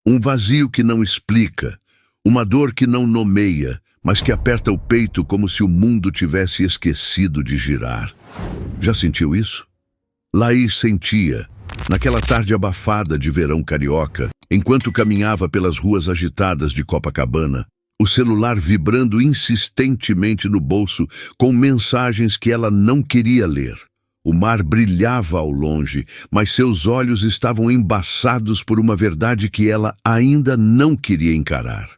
Um vazio que não explica, uma dor que não nomeia, mas que aperta o peito como se o mundo tivesse esquecido de girar. Já sentiu isso? Laís sentia, naquela tarde abafada de verão carioca, enquanto caminhava pelas ruas agitadas de Copacabana, o celular vibrando insistentemente no bolso com mensagens que ela não queria ler. O mar brilhava ao longe, mas seus olhos estavam embaçados por uma verdade que ela ainda não queria encarar.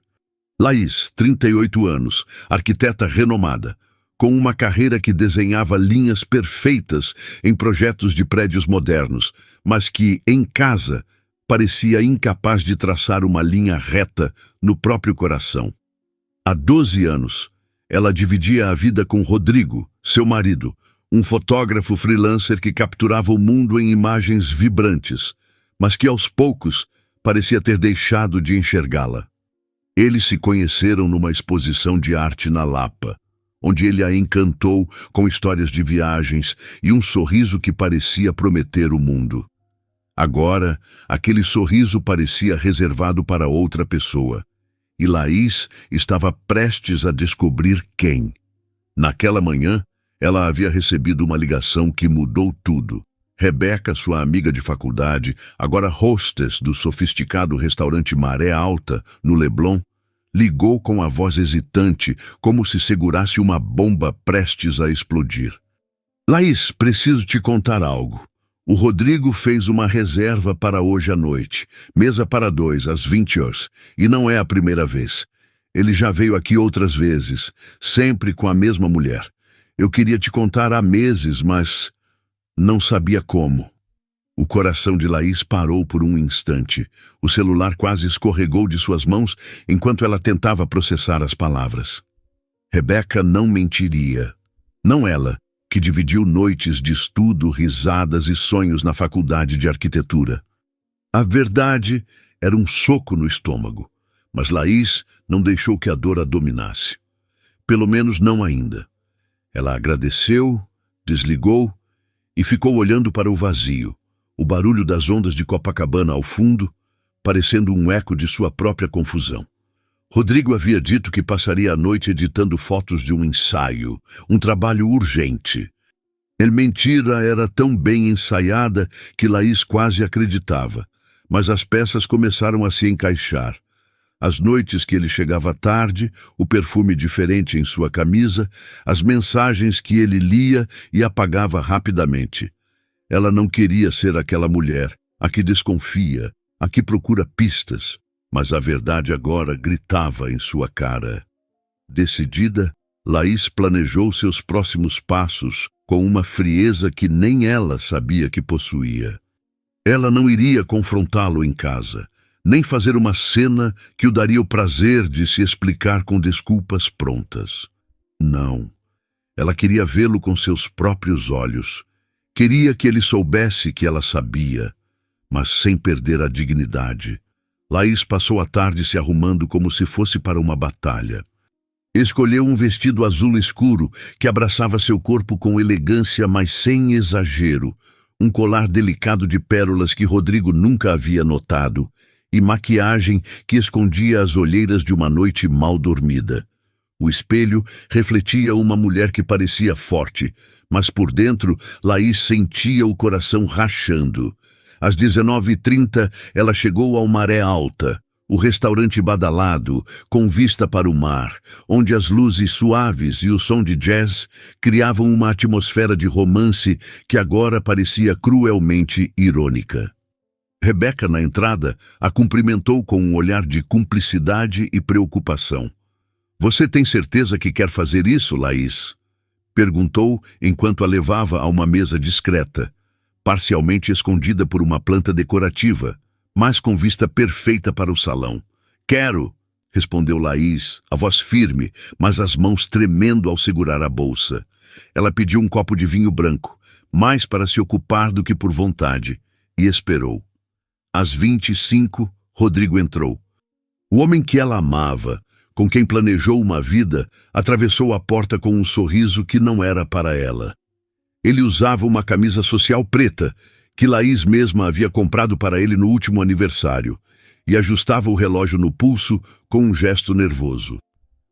Laís, 38 anos, arquiteta renomada, com uma carreira que desenhava linhas perfeitas em projetos de prédios modernos, mas que, em casa, parecia incapaz de traçar uma linha reta no próprio coração. Há 12 anos, ela dividia a vida com Rodrigo, seu marido, um fotógrafo freelancer que capturava o mundo em imagens vibrantes, mas que aos poucos parecia ter deixado de enxergá-la. Eles se conheceram numa exposição de arte na Lapa, onde ele a encantou com histórias de viagens e um sorriso que parecia prometer o mundo. Agora, aquele sorriso parecia reservado para outra pessoa, e Laís estava prestes a descobrir quem. Naquela manhã, ela havia recebido uma ligação que mudou tudo. Rebeca, sua amiga de faculdade, agora hostess do sofisticado restaurante Maré Alta, no Leblon, ligou com a voz hesitante, como se segurasse uma bomba prestes a explodir. Laís, preciso te contar algo. O Rodrigo fez uma reserva para hoje à noite, mesa para 2, às 20 horas, e não é a primeira vez. Ele já veio aqui outras vezes, sempre com a mesma mulher. Eu queria te contar há meses, mas não sabia como. O coração de Laís parou por um instante. O celular quase escorregou de suas mãos enquanto ela tentava processar as palavras. Rebeca não mentiria. Não ela, que dividiu noites de estudo, risadas e sonhos na faculdade de arquitetura. A verdade era um soco no estômago, mas Laís não deixou que a dor a dominasse. Pelo menos não ainda. Ela agradeceu, desligou e ficou olhando para o vazio, o barulho das ondas de Copacabana ao fundo, parecendo um eco de sua própria confusão. Rodrigo havia dito que passaria a noite editando fotos de um ensaio, um trabalho urgente. A mentira era tão bem ensaiada que Laís quase acreditava, mas as peças começaram a se encaixar. As noites que ele chegava tarde, o perfume diferente em sua camisa, as mensagens que ele lia e apagava rapidamente. Ela não queria ser aquela mulher, a que desconfia, a que procura pistas, mas a verdade agora gritava em sua cara. Decidida, Laís planejou seus próximos passos com uma frieza que nem ela sabia que possuía. Ela não iria confrontá-lo em casa, nem fazer uma cena que o daria o prazer de se explicar com desculpas prontas. Não. Ela queria vê-lo com seus próprios olhos. Queria que ele soubesse que ela sabia, mas sem perder a dignidade. Laís passou a tarde se arrumando como se fosse para uma batalha. Escolheu um vestido azul escuro que abraçava seu corpo com elegância, mas sem exagero, um colar delicado de pérolas que Rodrigo nunca havia notado, e maquiagem que escondia as olheiras de uma noite mal dormida. O espelho refletia uma mulher que parecia forte, mas por dentro Laís sentia o coração rachando. Às 19h30 ela chegou ao Maré Alta, o restaurante badalado, com vista para o mar, onde as luzes suaves e o som de jazz criavam uma atmosfera de romance que agora parecia cruelmente irônica. Rebeca, na entrada, a cumprimentou com um olhar de cumplicidade e preocupação. "Você tem certeza que quer fazer isso, Laís?" Perguntou enquanto a levava a uma mesa discreta, parcialmente escondida por uma planta decorativa, mas com vista perfeita para o salão. "Quero", respondeu Laís, a voz firme, mas as mãos tremendo ao segurar a bolsa. Ela pediu um copo de vinho branco, mais para se ocupar do que por vontade, e esperou. Às 25, Rodrigo entrou. O homem que ela amava, com quem planejou uma vida, atravessou a porta com um sorriso que não era para ela. Ele usava uma camisa social preta, que Laís mesma havia comprado para ele no último aniversário, e ajustava o relógio no pulso com um gesto nervoso.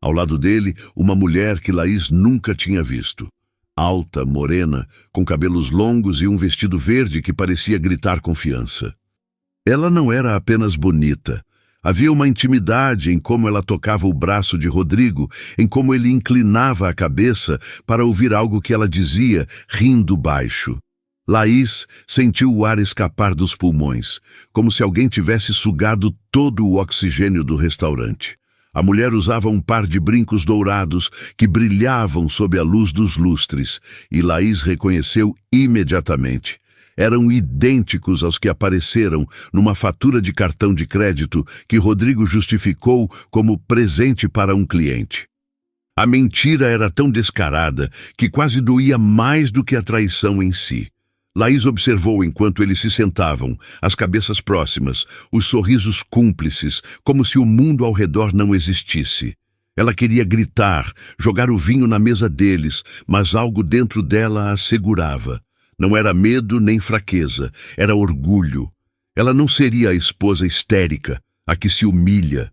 Ao lado dele, uma mulher que Laís nunca tinha visto. Alta, morena, com cabelos longos e um vestido verde que parecia gritar confiança. Ela não era apenas bonita. Havia uma intimidade em como ela tocava o braço de Rodrigo, em como ele inclinava a cabeça para ouvir algo que ela dizia, rindo baixo. Laís sentiu o ar escapar dos pulmões, como se alguém tivesse sugado todo o oxigênio do restaurante. A mulher usava um par de brincos dourados que brilhavam sob a luz dos lustres, e Laís reconheceu imediatamente. Eram idênticos aos que apareceram numa fatura de cartão de crédito que Rodrigo justificou como presente para um cliente. A mentira era tão descarada que quase doía mais do que a traição em si. Laís observou enquanto eles se sentavam, as cabeças próximas, os sorrisos cúmplices, como se o mundo ao redor não existisse. Ela queria gritar, jogar o vinho na mesa deles, mas algo dentro dela a segurava. Não era medo nem fraqueza, era orgulho. Ela não seria a esposa histérica, a que se humilha.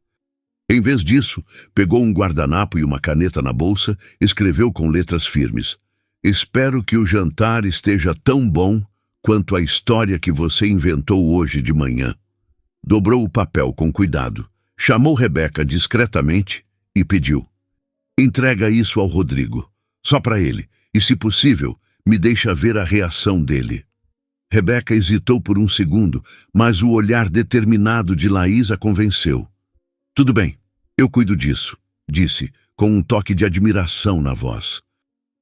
Em vez disso, pegou um guardanapo e uma caneta na bolsa, escreveu com letras firmes: "Espero que o jantar esteja tão bom quanto a história que você inventou hoje de manhã." Dobrou o papel com cuidado, chamou Rebeca discretamente e pediu: "Entrega isso ao Rodrigo, só para ele, e se possível, me deixa ver a reação dele." Rebeca hesitou por um segundo, mas o olhar determinado de Laís a convenceu. "Tudo bem, eu cuido disso", disse, com um toque de admiração na voz.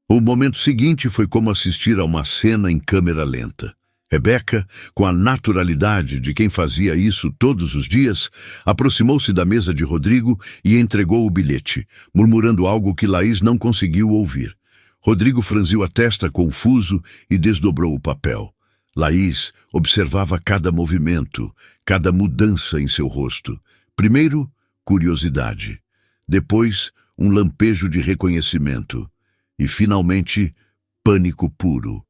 O momento seguinte foi como assistir a uma cena em câmera lenta. Rebeca, com a naturalidade de quem fazia isso todos os dias, aproximou-se da mesa de Rodrigo e entregou o bilhete, murmurando algo que Laís não conseguiu ouvir. Rodrigo franziu a testa confuso e desdobrou o papel. Laís observava cada movimento, cada mudança em seu rosto. Primeiro, curiosidade. Depois, um lampejo de reconhecimento. E, finalmente, pânico puro.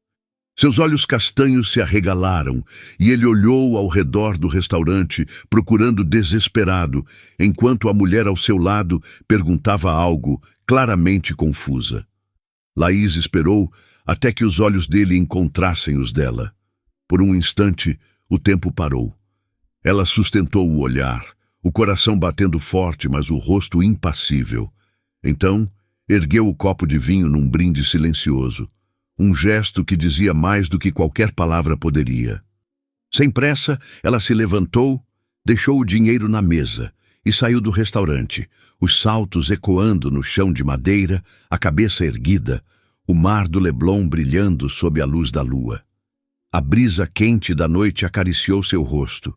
Seus olhos castanhos se arregalaram e ele olhou ao redor do restaurante, procurando desesperado, enquanto a mulher ao seu lado perguntava algo, claramente confusa. Laís esperou até que os olhos dele encontrassem os dela. Por um instante, o tempo parou. Ela sustentou o olhar, o coração batendo forte, mas o rosto impassível. Então, ergueu o copo de vinho num brinde silencioso, um gesto que dizia mais do que qualquer palavra poderia. Sem pressa, ela se levantou, deixou o dinheiro na mesa e saiu do restaurante, os saltos ecoando no chão de madeira, a cabeça erguida, o mar do Leblon brilhando sob a luz da lua. A brisa quente da noite acariciou seu rosto,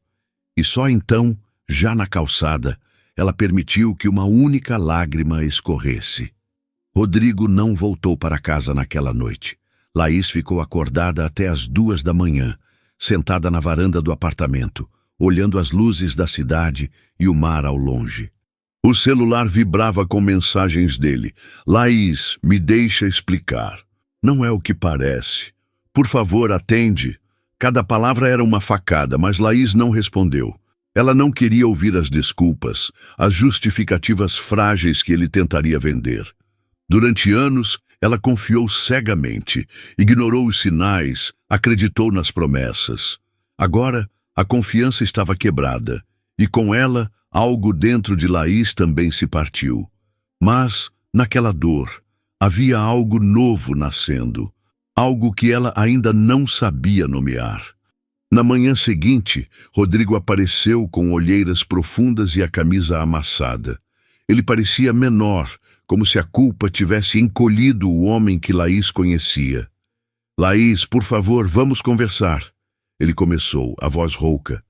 e só então, já na calçada, ela permitiu que uma única lágrima escorresse. Rodrigo não voltou para casa naquela noite. Laís ficou acordada até as 2 da manhã, sentada na varanda do apartamento, olhando as luzes da cidade e o mar ao longe. O celular vibrava com mensagens dele. "Laís, me deixa explicar. Não é o que parece. Por favor, atende." Cada palavra era uma facada, mas Laís não respondeu. Ela não queria ouvir as desculpas, as justificativas frágeis que ele tentaria vender. Durante anos, ela confiou cegamente, ignorou os sinais, acreditou nas promessas. Agora, a confiança estava quebrada, e com ela, algo dentro de Laís também se partiu. Mas, naquela dor, havia algo novo nascendo, algo que ela ainda não sabia nomear. Na manhã seguinte, Rodrigo apareceu com olheiras profundas e a camisa amassada. Ele parecia menor, como se a culpa tivesse encolhido o homem que Laís conhecia. "Laís, por favor, vamos conversar." Ele começou, a voz rouca.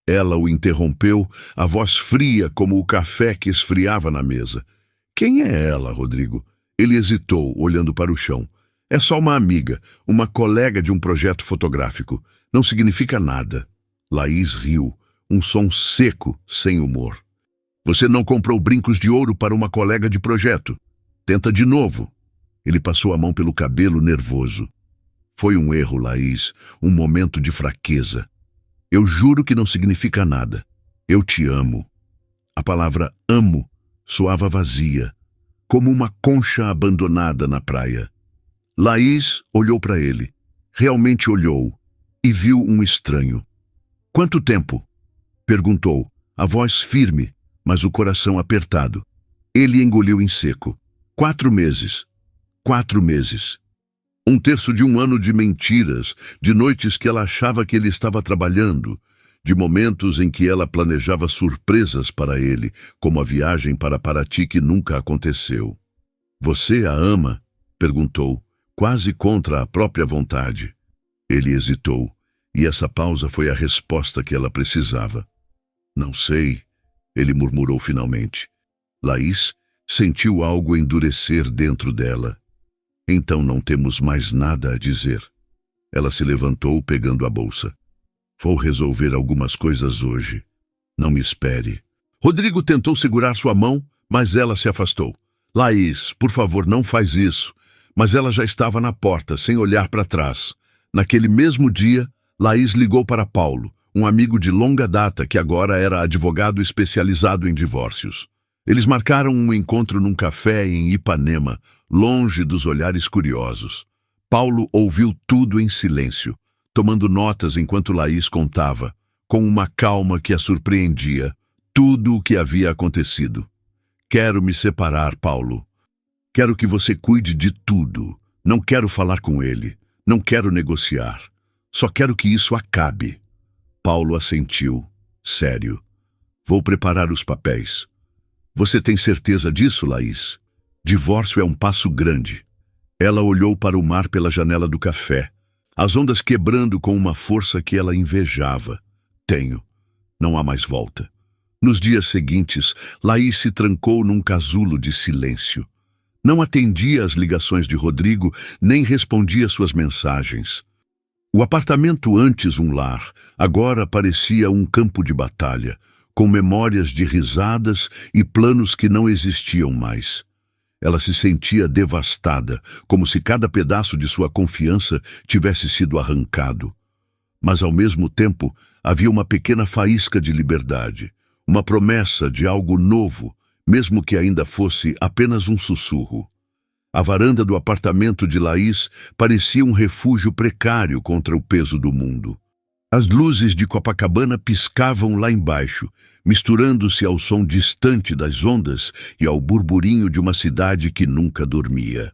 Ela o interrompeu, a voz fria como o café que esfriava na mesa. "Quem é ela, Rodrigo?" Ele hesitou, olhando para o chão. "É só uma amiga, uma colega de um projeto fotográfico. Não significa nada." Laís riu, um som seco, sem humor. "Você não comprou brincos de ouro para uma colega de projeto. Tenta de novo." Ele passou a mão pelo cabelo, nervoso. "Foi um erro, Laís, um momento de fraqueza. Eu juro que não significa nada." Eu te amo. A palavra amo soava vazia, como uma concha abandonada na praia. Laís olhou para ele, realmente olhou, e viu um estranho. Quanto tempo? Perguntou, a voz firme, mas o coração apertado. Ele engoliu em seco. 4 meses. 4 meses. 1/3 de um ano de mentiras, de noites que ela achava que ele estava trabalhando, de momentos em que ela planejava surpresas para ele, como a viagem para Paraty que nunca aconteceu. Você a ama? Perguntou, quase contra a própria vontade. Ele hesitou, e essa pausa foi a resposta que ela precisava. Não sei, ele murmurou finalmente. Laís sentiu algo endurecer dentro dela. Então não temos mais nada a dizer. Ela se levantou pegando a bolsa. Vou resolver algumas coisas hoje. Não me espere. Rodrigo tentou segurar sua mão, mas ela se afastou. Laís, por favor, não faz isso. Mas ela já estava na porta, sem olhar para trás. Naquele mesmo dia, Laís ligou para Paulo, um amigo de longa data que agora era advogado especializado em divórcios. Eles marcaram um encontro num café em Ipanema, longe dos olhares curiosos. Paulo ouviu tudo em silêncio, tomando notas enquanto Laís contava, com uma calma que a surpreendia, tudo o que havia acontecido. Quero me separar, Paulo. Quero que você cuide de tudo. Não quero falar com ele. Não quero negociar. Só quero que isso acabe. Paulo assentiu, sério. Vou preparar os papéis. Você tem certeza disso, Laís? Divórcio é um passo grande. Ela olhou para o mar pela janela do café, as ondas quebrando com uma força que ela invejava. Tenho. Não há mais volta. Nos dias seguintes, Laís se trancou num casulo de silêncio. Não atendia às ligações de Rodrigo, nem respondia suas mensagens. O apartamento, antes um lar, agora parecia um campo de batalha, com memórias de risadas e planos que não existiam mais. Ela se sentia devastada, como se cada pedaço de sua confiança tivesse sido arrancado. Mas, ao mesmo tempo, havia uma pequena faísca de liberdade, uma promessa de algo novo, mesmo que ainda fosse apenas um sussurro. A varanda do apartamento de Laís parecia um refúgio precário contra o peso do mundo. As luzes de Copacabana piscavam lá embaixo, misturando-se ao som distante das ondas e ao burburinho de uma cidade que nunca dormia.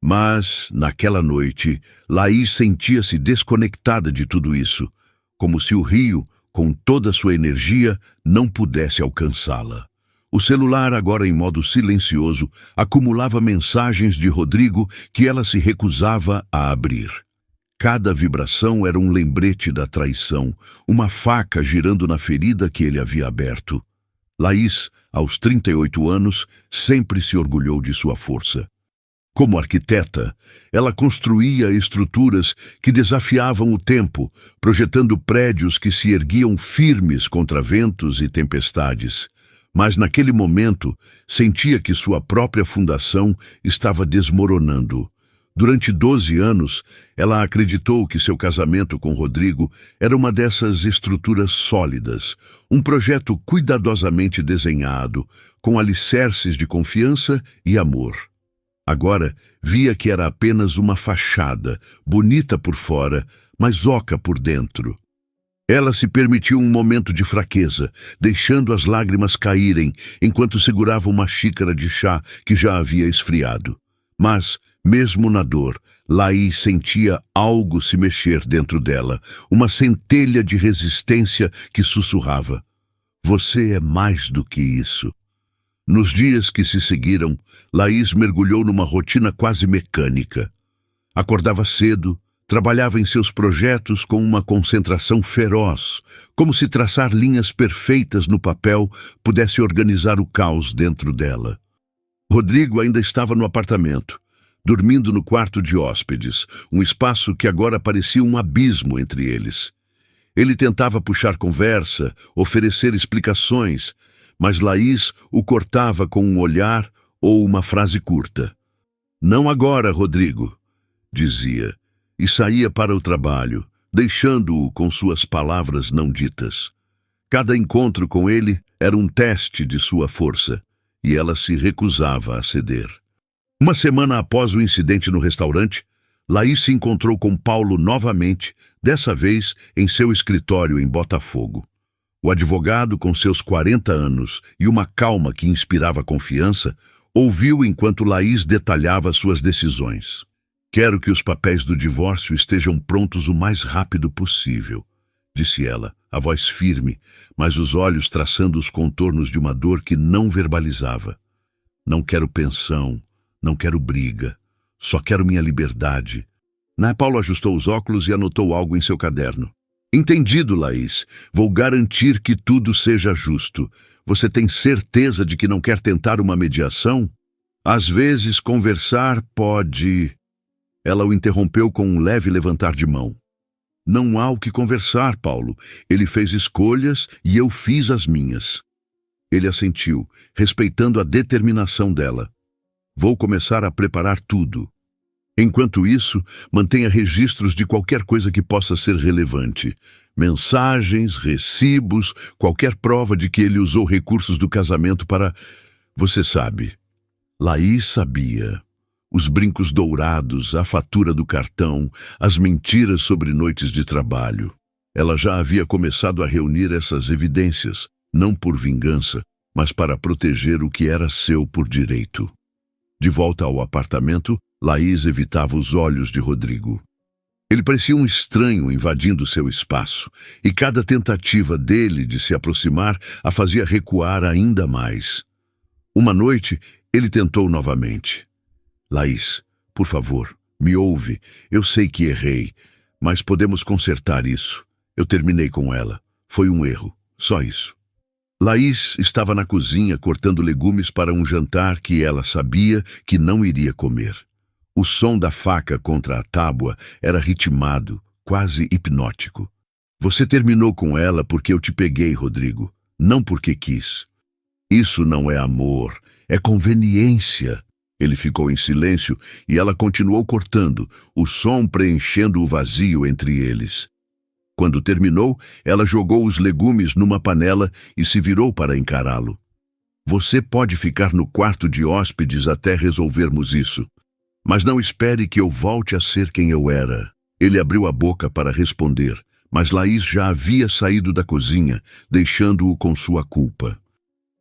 Mas, naquela noite, Laís sentia-se desconectada de tudo isso, como se o rio, com toda sua energia, não pudesse alcançá-la. O celular, agora em modo silencioso, acumulava mensagens de Rodrigo que ela se recusava a abrir. Cada vibração era um lembrete da traição, uma faca girando na ferida que ele havia aberto. Laís, aos 38 anos, sempre se orgulhou de sua força. Como arquiteta, ela construía estruturas que desafiavam o tempo, projetando prédios que se erguiam firmes contra ventos e tempestades. Mas naquele momento sentia que sua própria fundação estava desmoronando. Durante 12 anos, ela acreditou que seu casamento com Rodrigo era uma dessas estruturas sólidas, um projeto cuidadosamente desenhado, com alicerces de confiança e amor. Agora, via que era apenas uma fachada, bonita por fora, mas oca por dentro. Ela se permitiu um momento de fraqueza, deixando as lágrimas caírem enquanto segurava uma xícara de chá que já havia esfriado. Mas, mesmo na dor, Laís sentia algo se mexer dentro dela, uma centelha de resistência que sussurrava: "Você é mais do que isso." Nos dias que se seguiram, Laís mergulhou numa rotina quase mecânica. Acordava cedo, trabalhava em seus projetos com uma concentração feroz, como se traçar linhas perfeitas no papel pudesse organizar o caos dentro dela. Rodrigo ainda estava no apartamento, dormindo no quarto de hóspedes, um espaço que agora parecia um abismo entre eles. Ele tentava puxar conversa, oferecer explicações, mas Laís o cortava com um olhar ou uma frase curta. "Não agora, Rodrigo", dizia, e saía para o trabalho, deixando-o com suas palavras não ditas. Cada encontro com ele era um teste de sua força, e ela se recusava a ceder. Uma semana após o incidente no restaurante, Laís se encontrou com Paulo novamente, dessa vez em seu escritório em Botafogo. O advogado, com seus 40 anos e uma calma que inspirava confiança, ouviu enquanto Laís detalhava suas decisões. "Quero que os papéis do divórcio estejam prontos o mais rápido possível", disse ela, a voz firme, mas os olhos traçando os contornos de uma dor que não verbalizava. "Não quero pensão, não quero briga, só quero minha liberdade." Paulo ajustou os óculos e anotou algo em seu caderno. "Entendido, Laís. Vou garantir que tudo seja justo. Você tem certeza de que não quer tentar uma mediação? Às vezes, conversar pode..." Ela o interrompeu com um leve levantar de mão. "Não há o que conversar, Paulo. Ele fez escolhas e eu fiz as minhas." Ele assentiu, respeitando a determinação dela. "Vou começar a preparar tudo. Enquanto isso, mantenha registros de qualquer coisa que possa ser relevante. Mensagens, recibos, qualquer prova de que ele usou recursos do casamento para... Você sabe." Laís sabia. Os brincos dourados, a fatura do cartão, as mentiras sobre noites de trabalho. Ela já havia começado a reunir essas evidências, não por vingança, mas para proteger o que era seu por direito. De volta ao apartamento, Laís evitava os olhos de Rodrigo. Ele parecia um estranho invadindo seu espaço, e cada tentativa dele de se aproximar a fazia recuar ainda mais. Uma noite, ele tentou novamente. "Laís, por favor, me ouve. Eu sei que errei, mas podemos consertar isso. Eu terminei com ela. Foi um erro, só isso." Laís estava na cozinha cortando legumes para um jantar que ela sabia que não iria comer. O som da faca contra a tábua era ritmado, quase hipnótico. "Você terminou com ela porque eu te peguei, Rodrigo, não porque quis." "Isso não é amor, é conveniência." Ele ficou em silêncio e ela continuou cortando, o som preenchendo o vazio entre eles. Quando terminou, ela jogou os legumes numa panela e se virou para encará-lo. "Você pode ficar no quarto de hóspedes até resolvermos isso. Mas não espere que eu volte a ser quem eu era." Ele abriu a boca para responder, mas Laís já havia saído da cozinha, deixando-o com sua culpa.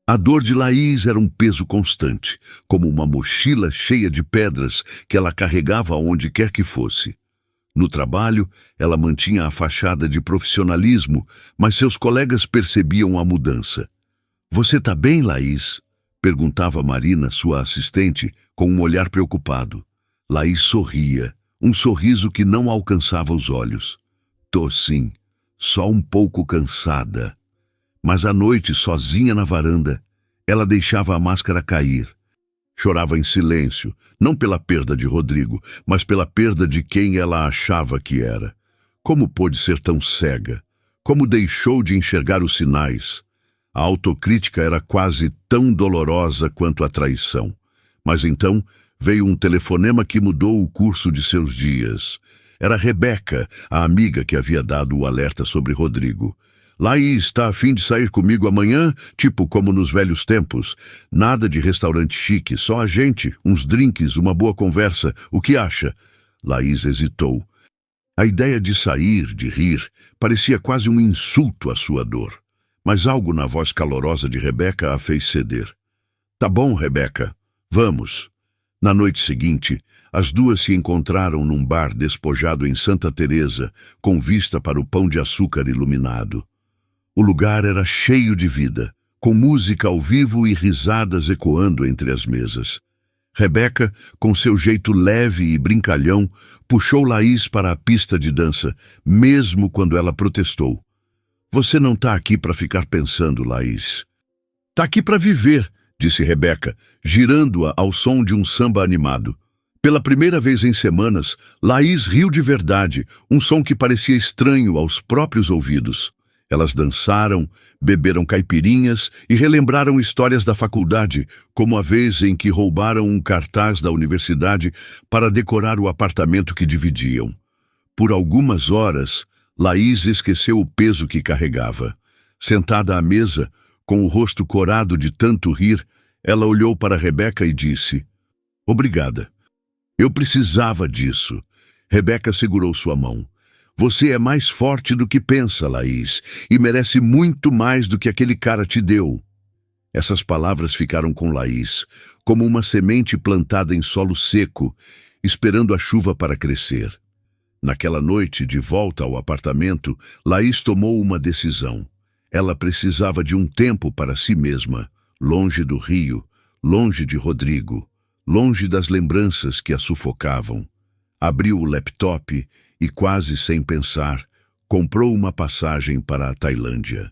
A dor de Laís era um peso constante, como uma mochila cheia de pedras que ela carregava onde quer que fosse. No trabalho, ela mantinha a fachada de profissionalismo, mas seus colegas percebiam a mudança. "Você tá bem, Laís?" perguntava Marina, sua assistente, com um olhar preocupado. Laís sorria, um sorriso que não alcançava os olhos. "Tô sim, só um pouco cansada." Mas à noite, sozinha na varanda, ela deixava a máscara cair. Chorava em silêncio, não pela perda de Rodrigo, mas pela perda de quem ela achava que era. Como pôde ser tão cega? Como deixou de enxergar os sinais? A autocrítica era quase tão dolorosa quanto a traição. Mas então veio um telefonema que mudou o curso de seus dias. Era Rebeca, a amiga que havia dado o alerta sobre Rodrigo. "Laís, está a fim de sair comigo amanhã? Tipo como nos velhos tempos. Nada de restaurante chique, só a gente, uns drinks, uma boa conversa. O que acha?" Laís hesitou. A ideia de sair, de rir, parecia quase um insulto à sua dor. Mas algo na voz calorosa de Rebeca a fez ceder. "Tá bom, Rebeca. Vamos." Na noite seguinte, as duas se encontraram num bar despojado em Santa Teresa, com vista para o Pão de Açúcar iluminado. O lugar era cheio de vida, com música ao vivo e risadas ecoando entre as mesas. Rebeca, com seu jeito leve e brincalhão, puxou Laís para a pista de dança, mesmo quando ela protestou. "Você não está aqui para ficar pensando, Laís. Está aqui para viver", disse Rebeca, girando-a ao som de um samba animado. Pela primeira vez em semanas, Laís riu de verdade, um som que parecia estranho aos próprios ouvidos. Elas dançaram, beberam caipirinhas e relembraram histórias da faculdade, como a vez em que roubaram um cartaz da universidade para decorar o apartamento que dividiam. Por algumas horas, Laís esqueceu o peso que carregava. Sentada à mesa, com o rosto corado de tanto rir, ela olhou para Rebeca e disse: "Obrigada. Eu precisava disso." Rebeca segurou sua mão. "Você é mais forte do que pensa, Laís, e merece muito mais do que aquele cara te deu." Essas palavras ficaram com Laís, como uma semente plantada em solo seco, esperando a chuva para crescer. Naquela noite, de volta ao apartamento, Laís tomou uma decisão. Ela precisava de um tempo para si mesma, longe do Rio, longe de Rodrigo, longe das lembranças que a sufocavam. Abriu o laptop e, quase sem pensar, comprou uma passagem para a Tailândia.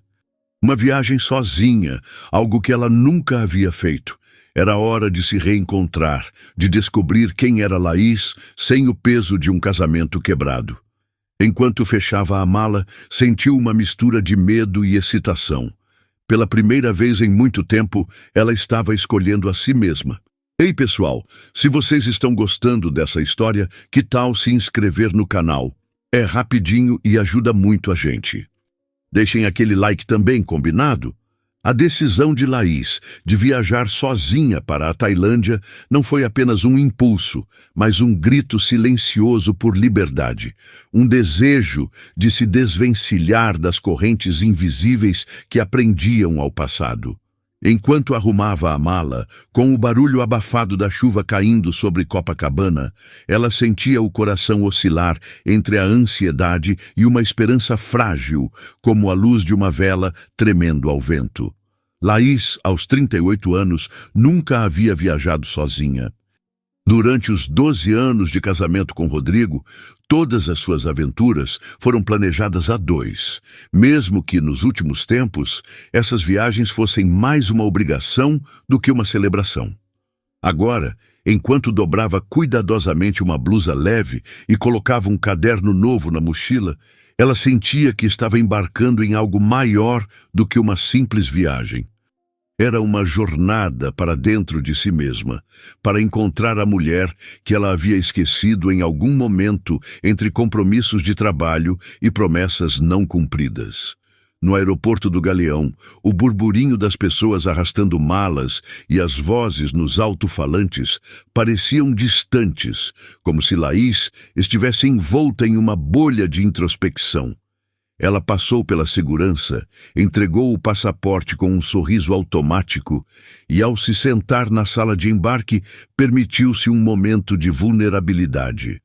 Uma viagem sozinha, algo que ela nunca havia feito. Era hora de se reencontrar, de descobrir quem era Laís sem o peso de um casamento quebrado. Enquanto fechava a mala, sentiu uma mistura de medo e excitação. Pela primeira vez em muito tempo, ela estava escolhendo a si mesma. Ei, pessoal, se vocês estão gostando dessa história, que tal se inscrever no canal? É rapidinho e ajuda muito a gente. Deixem aquele like também, combinado? A decisão de Laís de viajar sozinha para a Tailândia não foi apenas um impulso, mas um grito silencioso por liberdade, um desejo de se desvencilhar das correntes invisíveis que a prendiam ao passado. Enquanto arrumava a mala, com o barulho abafado da chuva caindo sobre Copacabana, ela sentia o coração oscilar entre a ansiedade e uma esperança frágil, como a luz de uma vela tremendo ao vento. Laís, aos 38 anos, nunca havia viajado sozinha. Durante os 12 anos de casamento com Rodrigo, todas as suas aventuras foram planejadas a dois, mesmo que, nos últimos tempos, essas viagens fossem mais uma obrigação do que uma celebração. Agora, enquanto dobrava cuidadosamente uma blusa leve e colocava um caderno novo na mochila, ela sentia que estava embarcando em algo maior do que uma simples viagem. Era uma jornada para dentro de si mesma, para encontrar a mulher que ela havia esquecido em algum momento entre compromissos de trabalho e promessas não cumpridas. No aeroporto do Galeão, o burburinho das pessoas arrastando malas e as vozes nos alto-falantes pareciam distantes, como se Laís estivesse envolta em uma bolha de introspecção. Ela passou pela segurança, entregou o passaporte com um sorriso automático e, ao se sentar na sala de embarque, permitiu-se um momento de vulnerabilidade.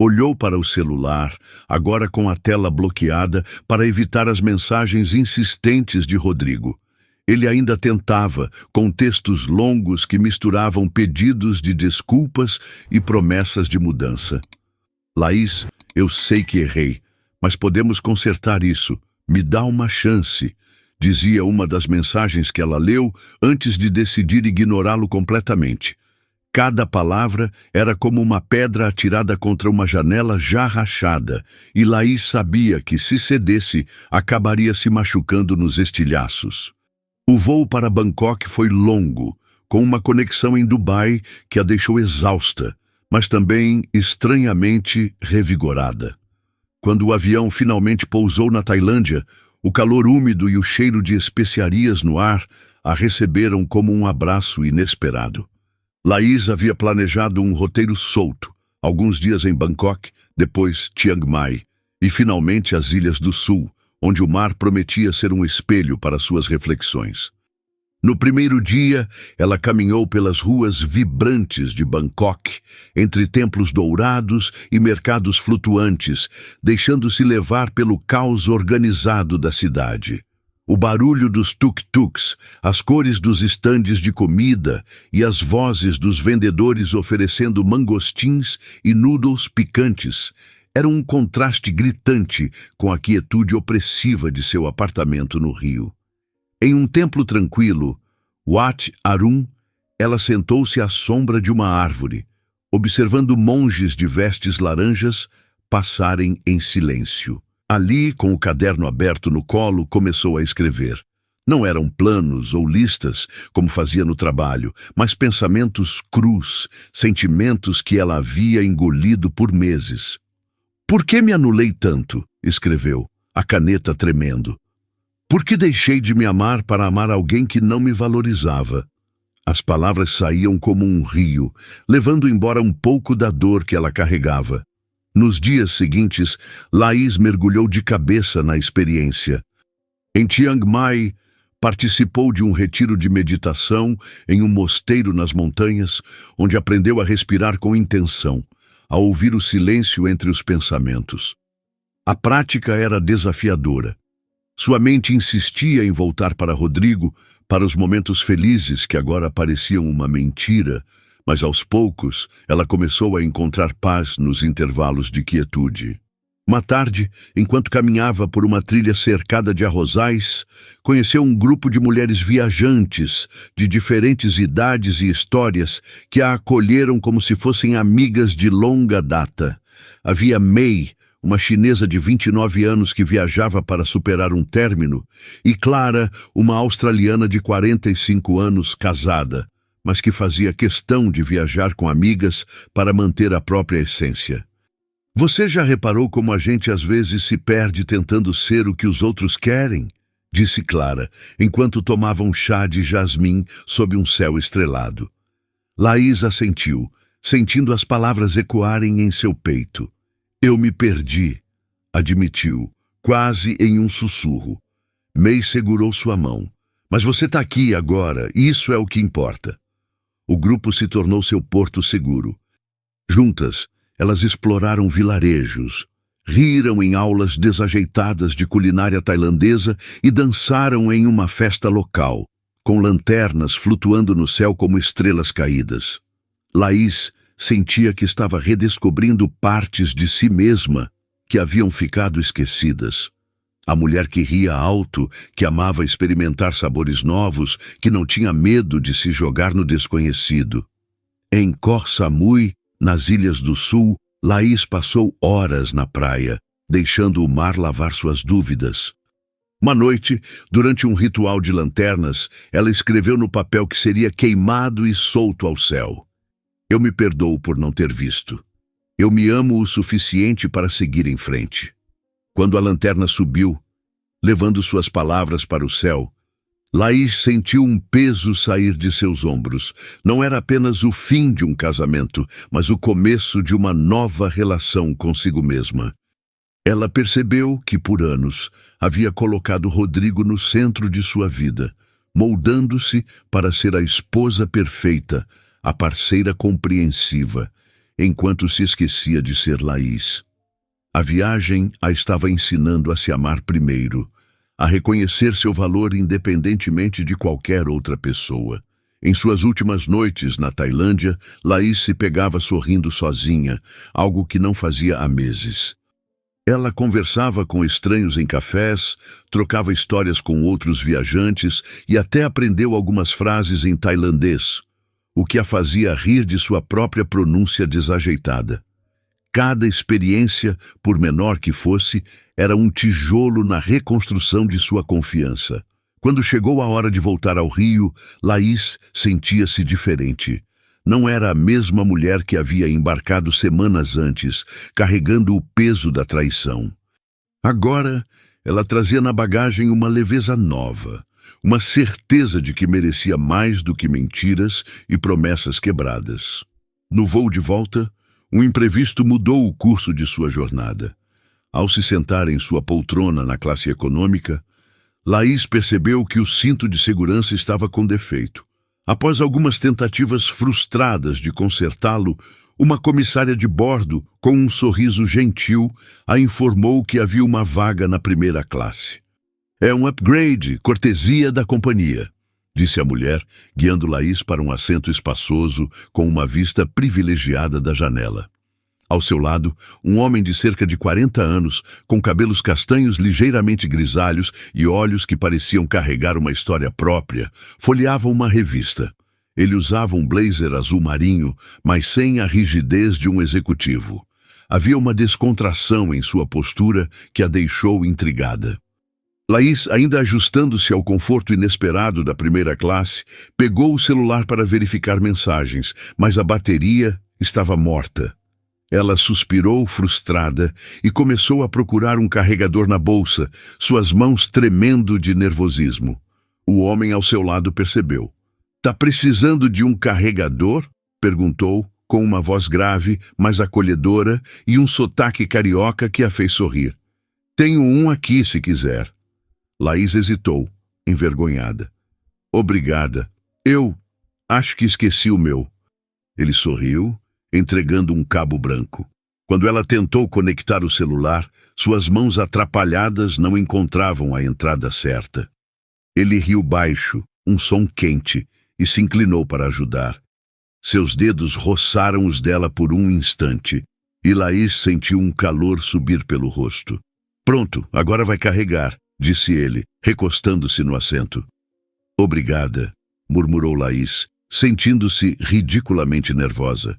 Olhou para o celular, agora com a tela bloqueada, para evitar as mensagens insistentes de Rodrigo. Ele ainda tentava, com textos longos que misturavam pedidos de desculpas e promessas de mudança. "Laís, eu sei que errei, mas podemos consertar isso. Me dá uma chance", dizia uma das mensagens que ela leu antes de decidir ignorá-lo completamente. Cada palavra era como uma pedra atirada contra uma janela já rachada, e Laís sabia que, se cedesse, acabaria se machucando nos estilhaços. O voo para Bangkok foi longo, com uma conexão em Dubai que a deixou exausta, mas também estranhamente revigorada. Quando o avião finalmente pousou na Tailândia, o calor úmido e o cheiro de especiarias no ar a receberam como um abraço inesperado. Laís havia planejado um roteiro solto, alguns dias em Bangkok, depois Chiang Mai, e finalmente as Ilhas do Sul, onde o mar prometia ser um espelho para suas reflexões. No primeiro dia, ela caminhou pelas ruas vibrantes de Bangkok, entre templos dourados e mercados flutuantes, deixando-se levar pelo caos organizado da cidade. O barulho dos tuk-tuks, as cores dos estandes de comida e as vozes dos vendedores oferecendo mangostins e noodles picantes eram um contraste gritante com a quietude opressiva de seu apartamento no Rio. Em um templo tranquilo, Wat Arun, ela sentou-se à sombra de uma árvore, observando monges de vestes laranjas passarem em silêncio. Ali, com o caderno aberto no colo, começou a escrever. Não eram planos ou listas, como fazia no trabalho, mas pensamentos crus, sentimentos que ela havia engolido por meses. "Por que me anulei tanto?", escreveu, a caneta tremendo. Por que deixei de me amar para amar alguém que não me valorizava? As palavras saíam como um rio, levando embora um pouco da dor que ela carregava. Nos dias seguintes, Laís mergulhou de cabeça na experiência. Em Chiang Mai, participou de um retiro de meditação em um mosteiro nas montanhas, onde aprendeu a respirar com intenção, a ouvir o silêncio entre os pensamentos. A prática era desafiadora. Sua mente insistia em voltar para Rodrigo, para os momentos felizes que agora pareciam uma mentira, mas aos poucos ela começou a encontrar paz nos intervalos de quietude. Uma tarde, enquanto caminhava por uma trilha cercada de arrozais, conheceu um grupo de mulheres viajantes, de diferentes idades e histórias, que a acolheram como se fossem amigas de longa data. Havia Mei, uma chinesa de 29 anos que viajava para superar um término, e Clara, uma australiana de 45 anos, casada, mas que fazia questão de viajar com amigas para manter a própria essência. Você já reparou como a gente às vezes se perde tentando ser o que os outros querem? Disse Clara, enquanto tomava um chá de jasmim sob um céu estrelado. Laís assentiu, sentindo as palavras ecoarem em seu peito. Eu me perdi, admitiu, quase em um sussurro. Mei segurou sua mão. Mas você está aqui agora, isso é o que importa. O grupo se tornou seu porto seguro. Juntas, elas exploraram vilarejos, riram em aulas desajeitadas de culinária tailandesa e dançaram em uma festa local, com lanternas flutuando no céu como estrelas caídas. Laís sentia que estava redescobrindo partes de si mesma que haviam ficado esquecidas. A mulher que ria alto, que amava experimentar sabores novos, que não tinha medo de se jogar no desconhecido. Em Koh Samui, nas Ilhas do Sul, Laís passou horas na praia, deixando o mar lavar suas dúvidas. Uma noite, durante um ritual de lanternas, ela escreveu no papel que seria queimado e solto ao céu. Eu me perdoo por não ter visto. Eu me amo o suficiente para seguir em frente. Quando a lanterna subiu, levando suas palavras para o céu, Laís sentiu um peso sair de seus ombros. Não era apenas o fim de um casamento, mas o começo de uma nova relação consigo mesma. Ela percebeu que, por anos, havia colocado Rodrigo no centro de sua vida, moldando-se para ser a esposa perfeita, a parceira compreensiva, enquanto se esquecia de ser Laís. A viagem a estava ensinando a se amar primeiro, a reconhecer seu valor independentemente de qualquer outra pessoa. Em suas últimas noites na Tailândia, Laís se pegava sorrindo sozinha, algo que não fazia há meses. Ela conversava com estranhos em cafés, trocava histórias com outros viajantes e até aprendeu algumas frases em tailandês, o que a fazia rir de sua própria pronúncia desajeitada. Cada experiência, por menor que fosse, era um tijolo na reconstrução de sua confiança. Quando chegou a hora de voltar ao Rio, Laís sentia-se diferente. Não era a mesma mulher que havia embarcado semanas antes, carregando o peso da traição. Agora, ela trazia na bagagem uma leveza nova, uma certeza de que merecia mais do que mentiras e promessas quebradas. No voo de volta, um imprevisto mudou o curso de sua jornada. Ao se sentar em sua poltrona na classe econômica, Laís percebeu que o cinto de segurança estava com defeito. Após algumas tentativas frustradas de consertá-lo, uma comissária de bordo, com um sorriso gentil, a informou que havia uma vaga na primeira classe. É um upgrade, cortesia da companhia, disse a mulher, guiando Laís para um assento espaçoso com uma vista privilegiada da janela. Ao seu lado, um homem de cerca de 40 anos, com cabelos castanhos ligeiramente grisalhos e olhos que pareciam carregar uma história própria, folheava uma revista. Ele usava um blazer azul marinho, mas sem a rigidez de um executivo. Havia uma descontração em sua postura que a deixou intrigada. Laís, ainda ajustando-se ao conforto inesperado da primeira classe, pegou o celular para verificar mensagens, mas a bateria estava morta. Ela suspirou, frustrada, e começou a procurar um carregador na bolsa, suas mãos tremendo de nervosismo. O homem ao seu lado percebeu. "Tá precisando de um carregador?" perguntou, com uma voz grave, mas acolhedora, e um sotaque carioca que a fez sorrir. "Tenho um aqui, se quiser." Laís hesitou, envergonhada. "Obrigada. Eu acho que esqueci o meu." Ele sorriu, entregando um cabo branco. Quando ela tentou conectar o celular, suas mãos atrapalhadas não encontravam a entrada certa. Ele riu baixo, um som quente, e se inclinou para ajudar. Seus dedos roçaram os dela por um instante, e Laís sentiu um calor subir pelo rosto. "Pronto, agora vai carregar", disse ele, recostando-se no assento. "Obrigada", murmurou Laís, sentindo-se ridiculamente nervosa.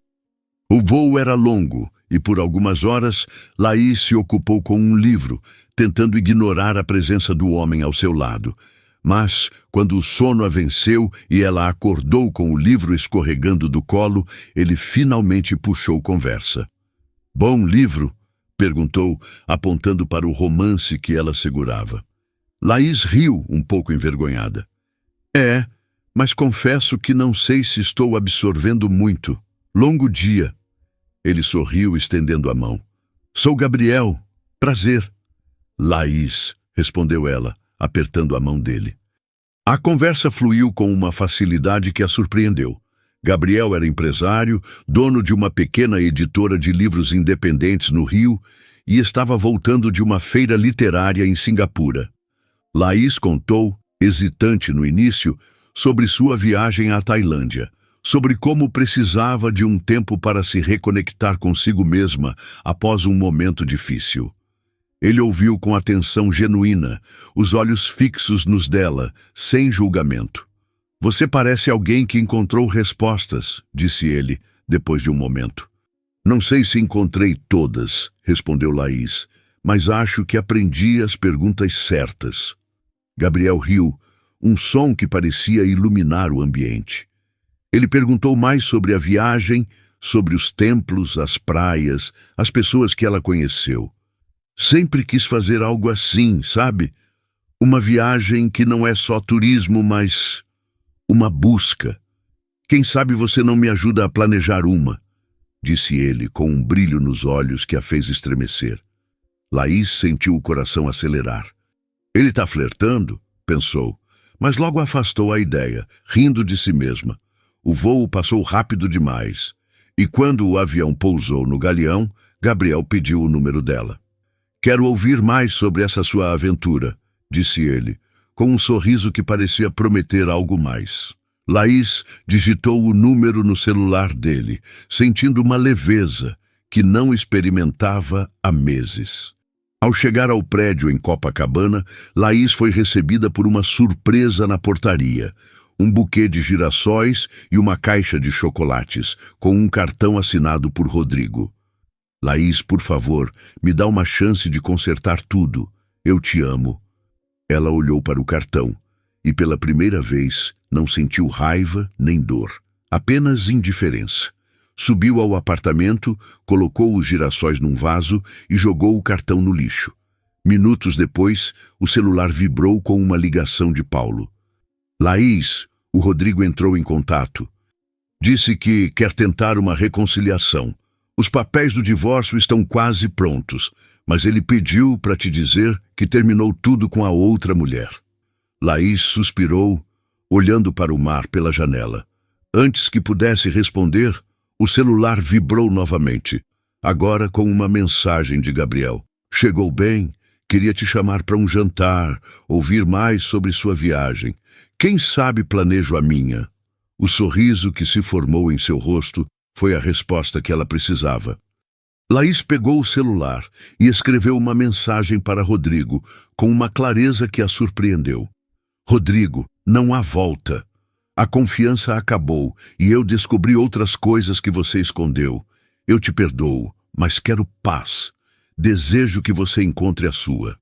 O voo era longo, e por algumas horas, Laís se ocupou com um livro, tentando ignorar a presença do homem ao seu lado. Mas, quando o sono a venceu e ela acordou com o livro escorregando do colo, ele finalmente puxou conversa. "Bom livro?" perguntou, apontando para o romance que ela segurava. Laís riu, um pouco envergonhada. "É, mas confesso que não sei se estou absorvendo muito. Longo dia." Ele sorriu, estendendo a mão. "Sou Gabriel. Prazer." "Laís", respondeu ela, apertando a mão dele. A conversa fluiu com uma facilidade que a surpreendeu. Gabriel era empresário, dono de uma pequena editora de livros independentes no Rio e estava voltando de uma feira literária em Singapura. Laís contou, hesitante no início, sobre sua viagem à Tailândia, sobre como precisava de um tempo para se reconectar consigo mesma após um momento difícil. Ele ouviu com atenção genuína, os olhos fixos nos dela, sem julgamento. "Você parece alguém que encontrou respostas", disse ele, depois de um momento. "Não sei se encontrei todas", respondeu Laís, "mas acho que aprendi as perguntas certas." Gabriel riu, um som que parecia iluminar o ambiente. Ele perguntou mais sobre a viagem, sobre os templos, as praias, as pessoas que ela conheceu. "Sempre quis fazer algo assim, sabe? Uma viagem que não é só turismo, mas uma busca. Quem sabe você não me ajuda a planejar uma?" disse ele, com um brilho nos olhos que a fez estremecer. Laís sentiu o coração acelerar. "Ele está flertando?" pensou, mas logo afastou a ideia, rindo de si mesma. O voo passou rápido demais, e quando o avião pousou no galeão, Gabriel pediu o número dela. "Quero ouvir mais sobre essa sua aventura", disse ele, com um sorriso que parecia prometer algo mais. Laís digitou o número no celular dele, sentindo uma leveza que não experimentava há meses. Ao chegar ao prédio em Copacabana, Laís foi recebida por uma surpresa na portaria. Um buquê de girassóis e uma caixa de chocolates, com um cartão assinado por Rodrigo. "Laís, por favor, me dá uma chance de consertar tudo. Eu te amo." Ela olhou para o cartão e, pela primeira vez, não sentiu raiva nem dor, apenas indiferença. Subiu ao apartamento, colocou os girassóis num vaso e jogou o cartão no lixo. Minutos depois, o celular vibrou com uma ligação de Paulo. "Laís", o Rodrigo entrou em contato. "Disse que quer tentar uma reconciliação. Os papéis do divórcio estão quase prontos, mas ele pediu para te dizer que terminou tudo com a outra mulher." Laís suspirou, olhando para o mar pela janela. Antes que pudesse responder, o celular vibrou novamente, agora com uma mensagem de Gabriel. "Chegou bem? Queria te chamar para um jantar, ouvir mais sobre sua viagem. Quem sabe planejo a minha." O sorriso que se formou em seu rosto foi a resposta que ela precisava. Laís pegou o celular e escreveu uma mensagem para Rodrigo, com uma clareza que a surpreendeu. "Rodrigo, não há volta. A confiança acabou e eu descobri outras coisas que você escondeu. Eu te perdoo, mas quero paz. Desejo que você encontre a sua."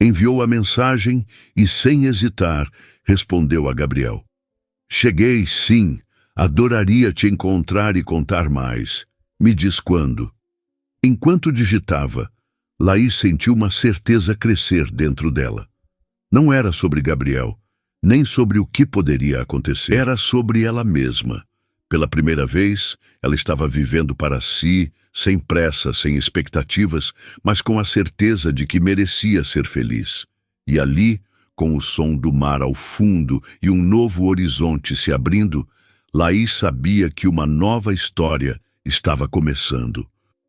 Enviou a mensagem e, sem hesitar, respondeu a Gabriel. "Cheguei, sim. Adoraria te encontrar e contar mais. Me diz quando." Enquanto digitava, Laís sentiu uma certeza crescer dentro dela. Não era sobre Gabriel, nem sobre o que poderia acontecer. Era sobre ela mesma. Pela primeira vez, ela estava vivendo para si, sem pressa, sem expectativas, mas com a certeza de que merecia ser feliz. E ali, com o som do mar ao fundo e um novo horizonte se abrindo, Laís sabia que uma nova história estava começando.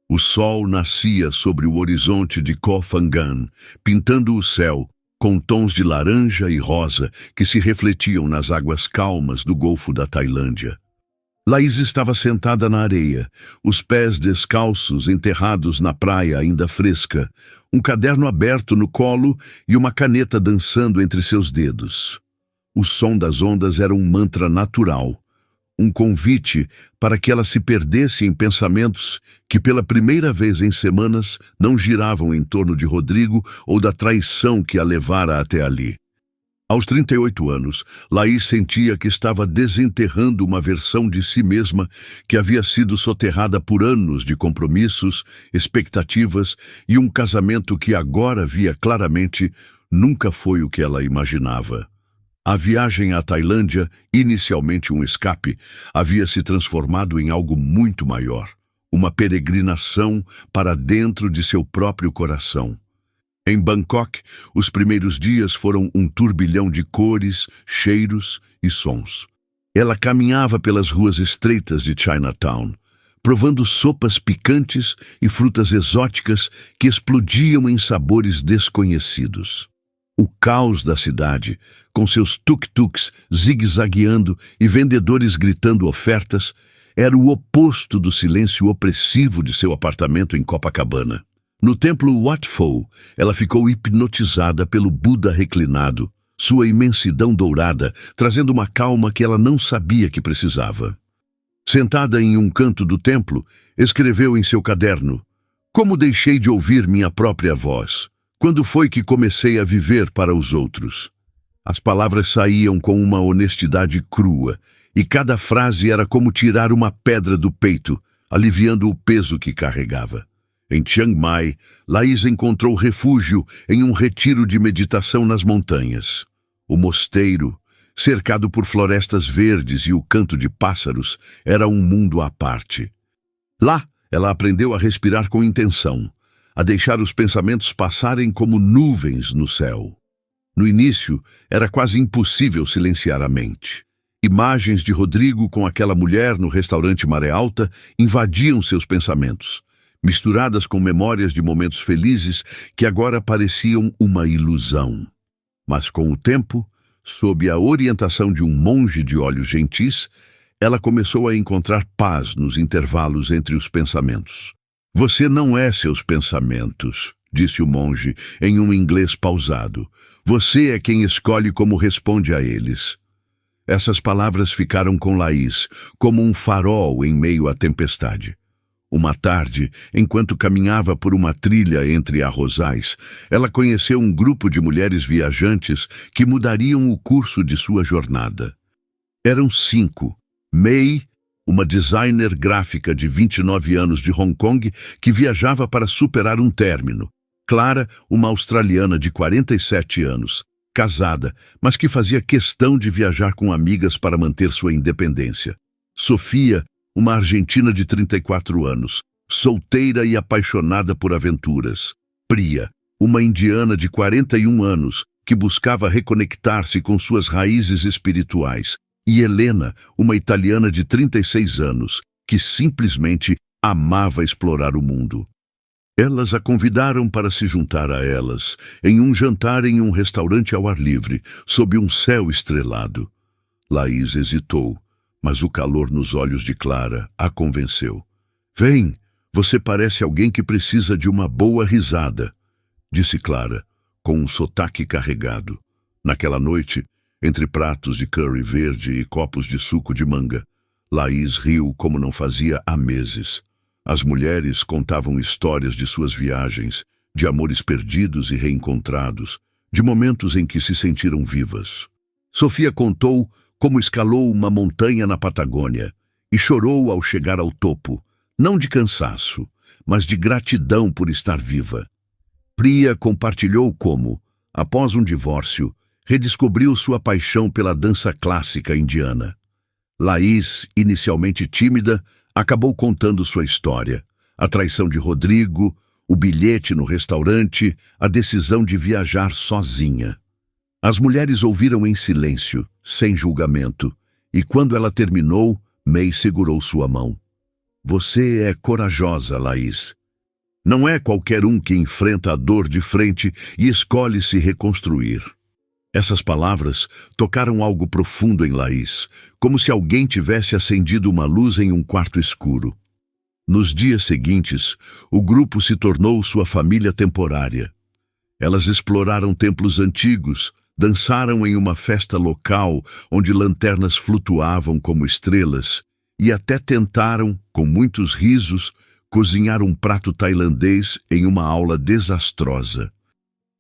O sol nascia sobre o horizonte de Koh Phangan, pintando o céu com tons de laranja e rosa que se refletiam nas águas calmas do Golfo da Tailândia. Laís estava sentada na areia, os pés descalços enterrados na praia ainda fresca, um caderno aberto no colo e uma caneta dançando entre seus dedos. O som das ondas era um mantra natural, um convite para que ela se perdesse em pensamentos que pela primeira vez em semanas não giravam em torno de Rodrigo ou da traição que a levara até ali. Aos 38 anos, Laís sentia que estava desenterrando uma versão de si mesma que havia sido soterrada por anos de compromissos, expectativas e um casamento que agora via claramente nunca foi o que ela imaginava. A viagem à Tailândia, inicialmente um escape, havia se transformado em algo muito maior, uma peregrinação para dentro de seu próprio coração. Em Bangkok, os primeiros dias foram um turbilhão de cores, cheiros e sons. Ela caminhava pelas ruas estreitas de Chinatown, provando sopas picantes e frutas exóticas que explodiam em sabores desconhecidos. O caos da cidade, com seus tuk-tuks zigue-zagueando e vendedores gritando ofertas, era o oposto do silêncio opressivo de seu apartamento em Copacabana. No templo Wat Pho, ela ficou hipnotizada pelo Buda reclinado, sua imensidão dourada, trazendo uma calma que ela não sabia que precisava. Sentada em um canto do templo, escreveu em seu caderno: "Como deixei de ouvir minha própria voz? Quando foi que comecei a viver para os outros?" As palavras saíam com uma honestidade crua, e cada frase era como tirar uma pedra do peito, aliviando o peso que carregava. Em Chiang Mai, Laís encontrou refúgio em um retiro de meditação nas montanhas. O mosteiro, cercado por florestas verdes e o canto de pássaros, era um mundo à parte. Lá, ela aprendeu a respirar com intenção, a deixar os pensamentos passarem como nuvens no céu. No início, era quase impossível silenciar a mente. Imagens de Rodrigo com aquela mulher no restaurante Maré Alta invadiam seus pensamentos, misturadas com memórias de momentos felizes que agora pareciam uma ilusão. Mas com o tempo, sob a orientação de um monge de olhos gentis, ela começou a encontrar paz nos intervalos entre os pensamentos. "Você não é seus pensamentos", disse o monge em um inglês pausado. "Você é quem escolhe como responde a eles." Essas palavras ficaram com Laís como um farol em meio à tempestade. Uma tarde, enquanto caminhava por uma trilha entre arrozais, ela conheceu um grupo de mulheres viajantes que mudariam o curso de sua jornada. Eram 5. May, uma designer gráfica de 29 anos de Hong Kong que viajava para superar um término. Clara, uma australiana de 47 anos, casada, mas que fazia questão de viajar com amigas para manter sua independência. Sofia, uma argentina de 34 anos, solteira e apaixonada por aventuras. Priya, uma indiana de 41 anos, que buscava reconectar-se com suas raízes espirituais. E Helena, uma italiana de 36 anos, que simplesmente amava explorar o mundo. Elas a convidaram para se juntar a elas, em um jantar em um restaurante ao ar livre, sob um céu estrelado. Laís hesitou, mas o calor nos olhos de Clara a convenceu. "Vem, você parece alguém que precisa de uma boa risada", disse Clara, com um sotaque carregado. Naquela noite, entre pratos de curry verde e copos de suco de manga, Laís riu como não fazia há meses. As mulheres contavam histórias de suas viagens, de amores perdidos e reencontrados, de momentos em que se sentiram vivas. Sofia contou como escalou uma montanha na Patagônia e chorou ao chegar ao topo, não de cansaço, mas de gratidão por estar viva. Priya compartilhou como, após um divórcio, redescobriu sua paixão pela dança clássica indiana. Laís, inicialmente tímida, acabou contando sua história. A traição de Rodrigo, o bilhete no restaurante, a decisão de viajar sozinha. As mulheres ouviram em silêncio, sem julgamento, e quando ela terminou, May segurou sua mão. Você é corajosa, Laís. Não é qualquer um que enfrenta a dor de frente e escolhe se reconstruir. Essas palavras tocaram algo profundo em Laís, como se alguém tivesse acendido uma luz em um quarto escuro. Nos dias seguintes, o grupo se tornou sua família temporária. Elas exploraram templos antigos, dançaram em uma festa local onde lanternas flutuavam como estrelas e até tentaram, com muitos risos, cozinhar um prato tailandês em uma aula desastrosa.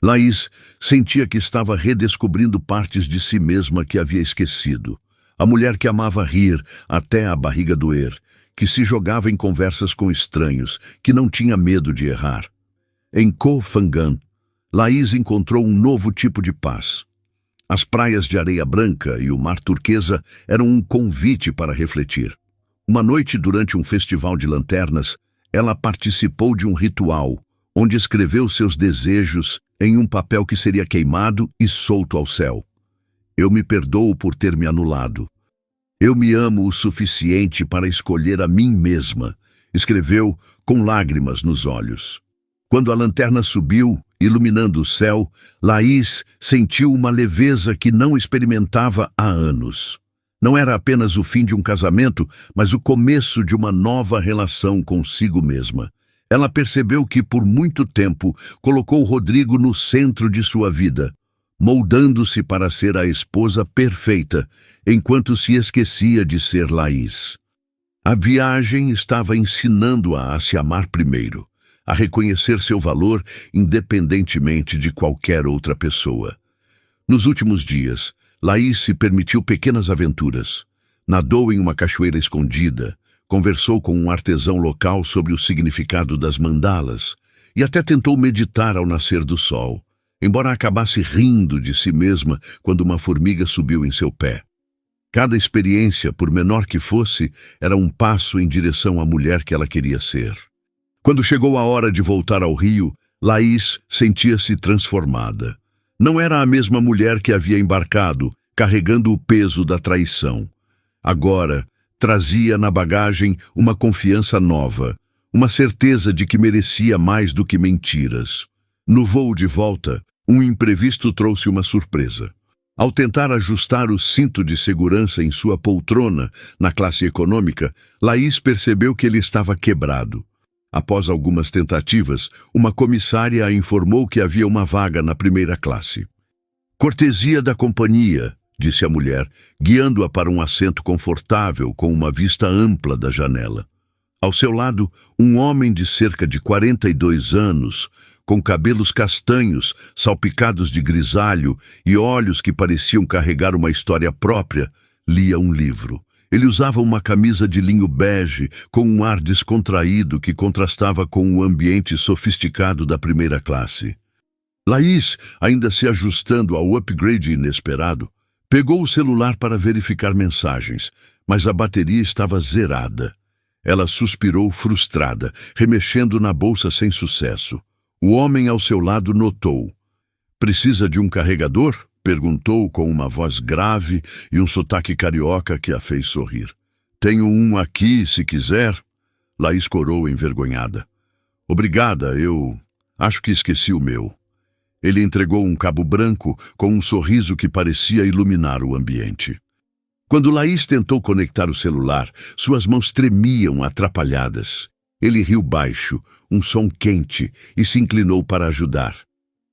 Laís sentia que estava redescobrindo partes de si mesma que havia esquecido. A mulher que amava rir até a barriga doer, que se jogava em conversas com estranhos, que não tinha medo de errar. Em Koh Phangan, Laís encontrou um novo tipo de paz. As praias de areia branca e o mar turquesa eram um convite para refletir. Uma noite durante um festival de lanternas, ela participou de um ritual, onde escreveu seus desejos em um papel que seria queimado e solto ao céu. Eu me perdoo por ter me anulado. Eu me amo o suficiente para escolher a mim mesma, escreveu com lágrimas nos olhos. Quando a lanterna subiu, iluminando o céu, Laís sentiu uma leveza que não experimentava há anos. Não era apenas o fim de um casamento, mas o começo de uma nova relação consigo mesma. Ela percebeu que, por muito tempo, colocou Rodrigo no centro de sua vida, moldando-se para ser a esposa perfeita, enquanto se esquecia de ser Laís. A viagem estava ensinando-a a se amar primeiro, a reconhecer seu valor independentemente de qualquer outra pessoa. Nos últimos dias, Laís se permitiu pequenas aventuras. Nadou em uma cachoeira escondida, conversou com um artesão local sobre o significado das mandalas e até tentou meditar ao nascer do sol, embora acabasse rindo de si mesma quando uma formiga subiu em seu pé. Cada experiência, por menor que fosse, era um passo em direção à mulher que ela queria ser. Quando chegou a hora de voltar ao Rio, Laís sentia-se transformada. Não era a mesma mulher que havia embarcado, carregando o peso da traição. Agora, trazia na bagagem uma confiança nova, uma certeza de que merecia mais do que mentiras. No voo de volta, um imprevisto trouxe uma surpresa. Ao tentar ajustar o cinto de segurança em sua poltrona, na classe econômica, Laís percebeu que ele estava quebrado. Após algumas tentativas, uma comissária a informou que havia uma vaga na primeira classe. Cortesia da companhia, disse a mulher, guiando-a para um assento confortável com uma vista ampla da janela. Ao seu lado, um homem de cerca de 42 anos, com cabelos castanhos, salpicados de grisalho e olhos que pareciam carregar uma história própria, lia um livro. Ele usava uma camisa de linho bege, com um ar descontraído que contrastava com o ambiente sofisticado da primeira classe. Laís, ainda se ajustando ao upgrade inesperado, pegou o celular para verificar mensagens, mas a bateria estava zerada. Ela suspirou frustrada, remexendo na bolsa sem sucesso. O homem ao seu lado notou. "Precisa de um carregador?" perguntou com uma voz grave e um sotaque carioca que a fez sorrir. "Tenho um aqui, se quiser." Laís corou envergonhada. "Obrigada, eu acho que esqueci o meu." Ele entregou um cabo branco com um sorriso que parecia iluminar o ambiente. Quando Laís tentou conectar o celular, suas mãos tremiam atrapalhadas. Ele riu baixo, um som quente, e se inclinou para ajudar.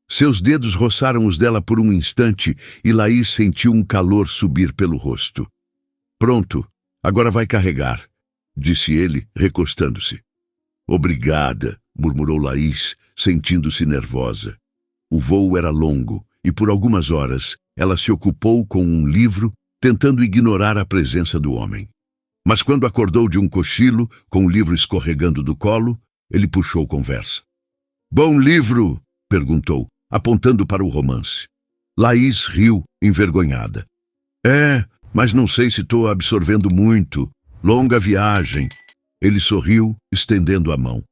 Seus dedos roçaram os dela por um instante e Laís sentiu um calor subir pelo rosto. "Pronto, agora vai carregar", disse ele, recostando-se. "Obrigada", murmurou Laís, sentindo-se nervosa. O voo era longo e por algumas horas ela se ocupou com um livro, tentando ignorar a presença do homem. Mas quando acordou de um cochilo, com o livro escorregando do colo, ele puxou conversa. Bom livro? Perguntou, apontando para o romance. Laís riu, envergonhada. Mas não sei se estou absorvendo muito. Longa viagem. Ele sorriu, estendendo a mão.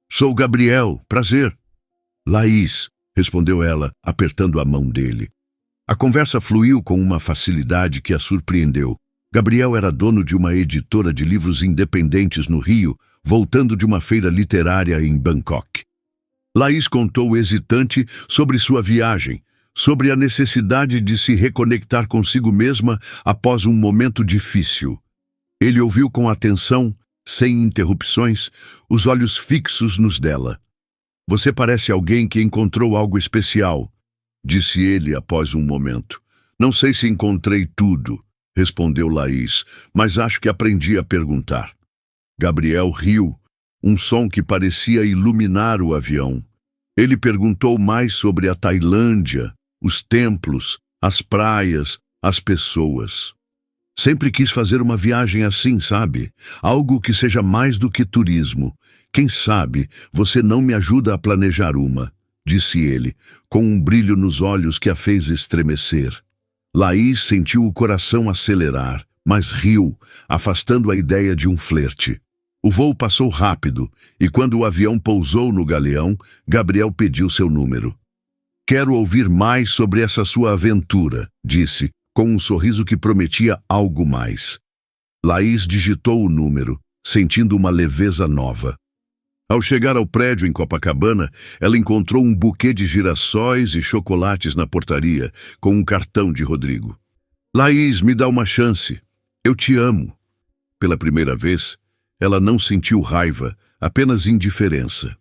Sou Gabriel, prazer. Laís, respondeu ela, apertando a mão dele. A conversa fluiu com uma facilidade que a surpreendeu. Gabriel era dono de uma editora de livros independentes no Rio, voltando de uma feira literária em Bangkok. Laís contou hesitante sobre sua viagem, sobre a necessidade de se reconectar consigo mesma após um momento difícil. Ele ouviu com atenção, sem interrupções, os olhos fixos nos dela. Você parece alguém que encontrou algo especial, disse ele após um momento. Não sei se encontrei tudo, respondeu Laís, mas acho que aprendi a perguntar. Gabriel riu, um som que parecia iluminar o avião. Ele perguntou mais sobre a Tailândia, os templos, as praias, as pessoas. Sempre quis fazer uma viagem assim, sabe? Algo que seja mais do que turismo. Quem sabe você não me ajuda a planejar uma, disse ele, com um brilho nos olhos que a fez estremecer. Laís sentiu o coração acelerar, mas riu, afastando a ideia de um flerte. O voo passou rápido, e quando o avião pousou no galeão, Gabriel pediu seu número. Quero ouvir mais sobre essa sua aventura, disse, com um sorriso que prometia algo mais. Laís digitou o número, sentindo uma leveza nova. Ao chegar ao prédio em Copacabana, ela encontrou um buquê de girassóis e chocolates na portaria, com um cartão de Rodrigo. Laís, me dá uma chance. Eu te amo. Pela primeira vez, ela não sentiu raiva, apenas indiferença.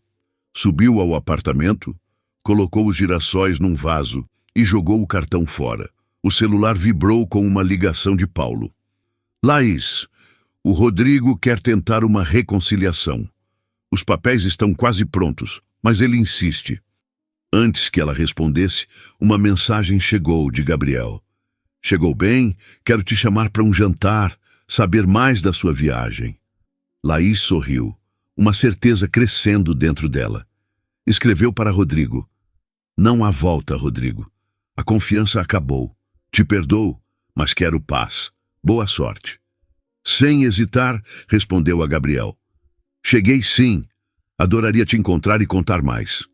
Subiu ao apartamento, colocou os girassóis num vaso e jogou o cartão fora. O celular vibrou com uma ligação de Paulo. Laís, o Rodrigo quer tentar uma reconciliação. Os papéis estão quase prontos, mas ele insiste. Antes que ela respondesse, uma mensagem chegou de Gabriel. Chegou bem, quero te chamar para um jantar, saber mais da sua viagem. Laís sorriu, uma certeza crescendo dentro dela. Escreveu para Rodrigo. Não há volta, Rodrigo. A confiança acabou. Te perdoo, mas quero paz. Boa sorte. Sem hesitar, respondeu a Gabriel. Cheguei sim. Adoraria te encontrar e contar mais.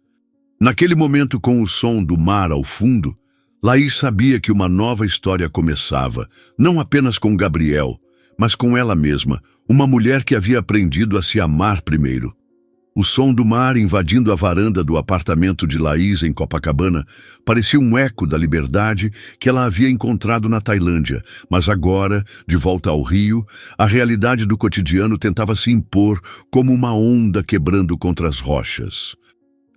Naquele momento, com o som do mar ao fundo, Laís sabia que uma nova história começava, não apenas com Gabriel, mas com ela mesma, uma mulher que havia aprendido a se amar primeiro. O som do mar invadindo a varanda do apartamento de Laís em Copacabana parecia um eco da liberdade que ela havia encontrado na Tailândia, mas agora, de volta ao Rio, a realidade do cotidiano tentava se impor como uma onda quebrando contra as rochas.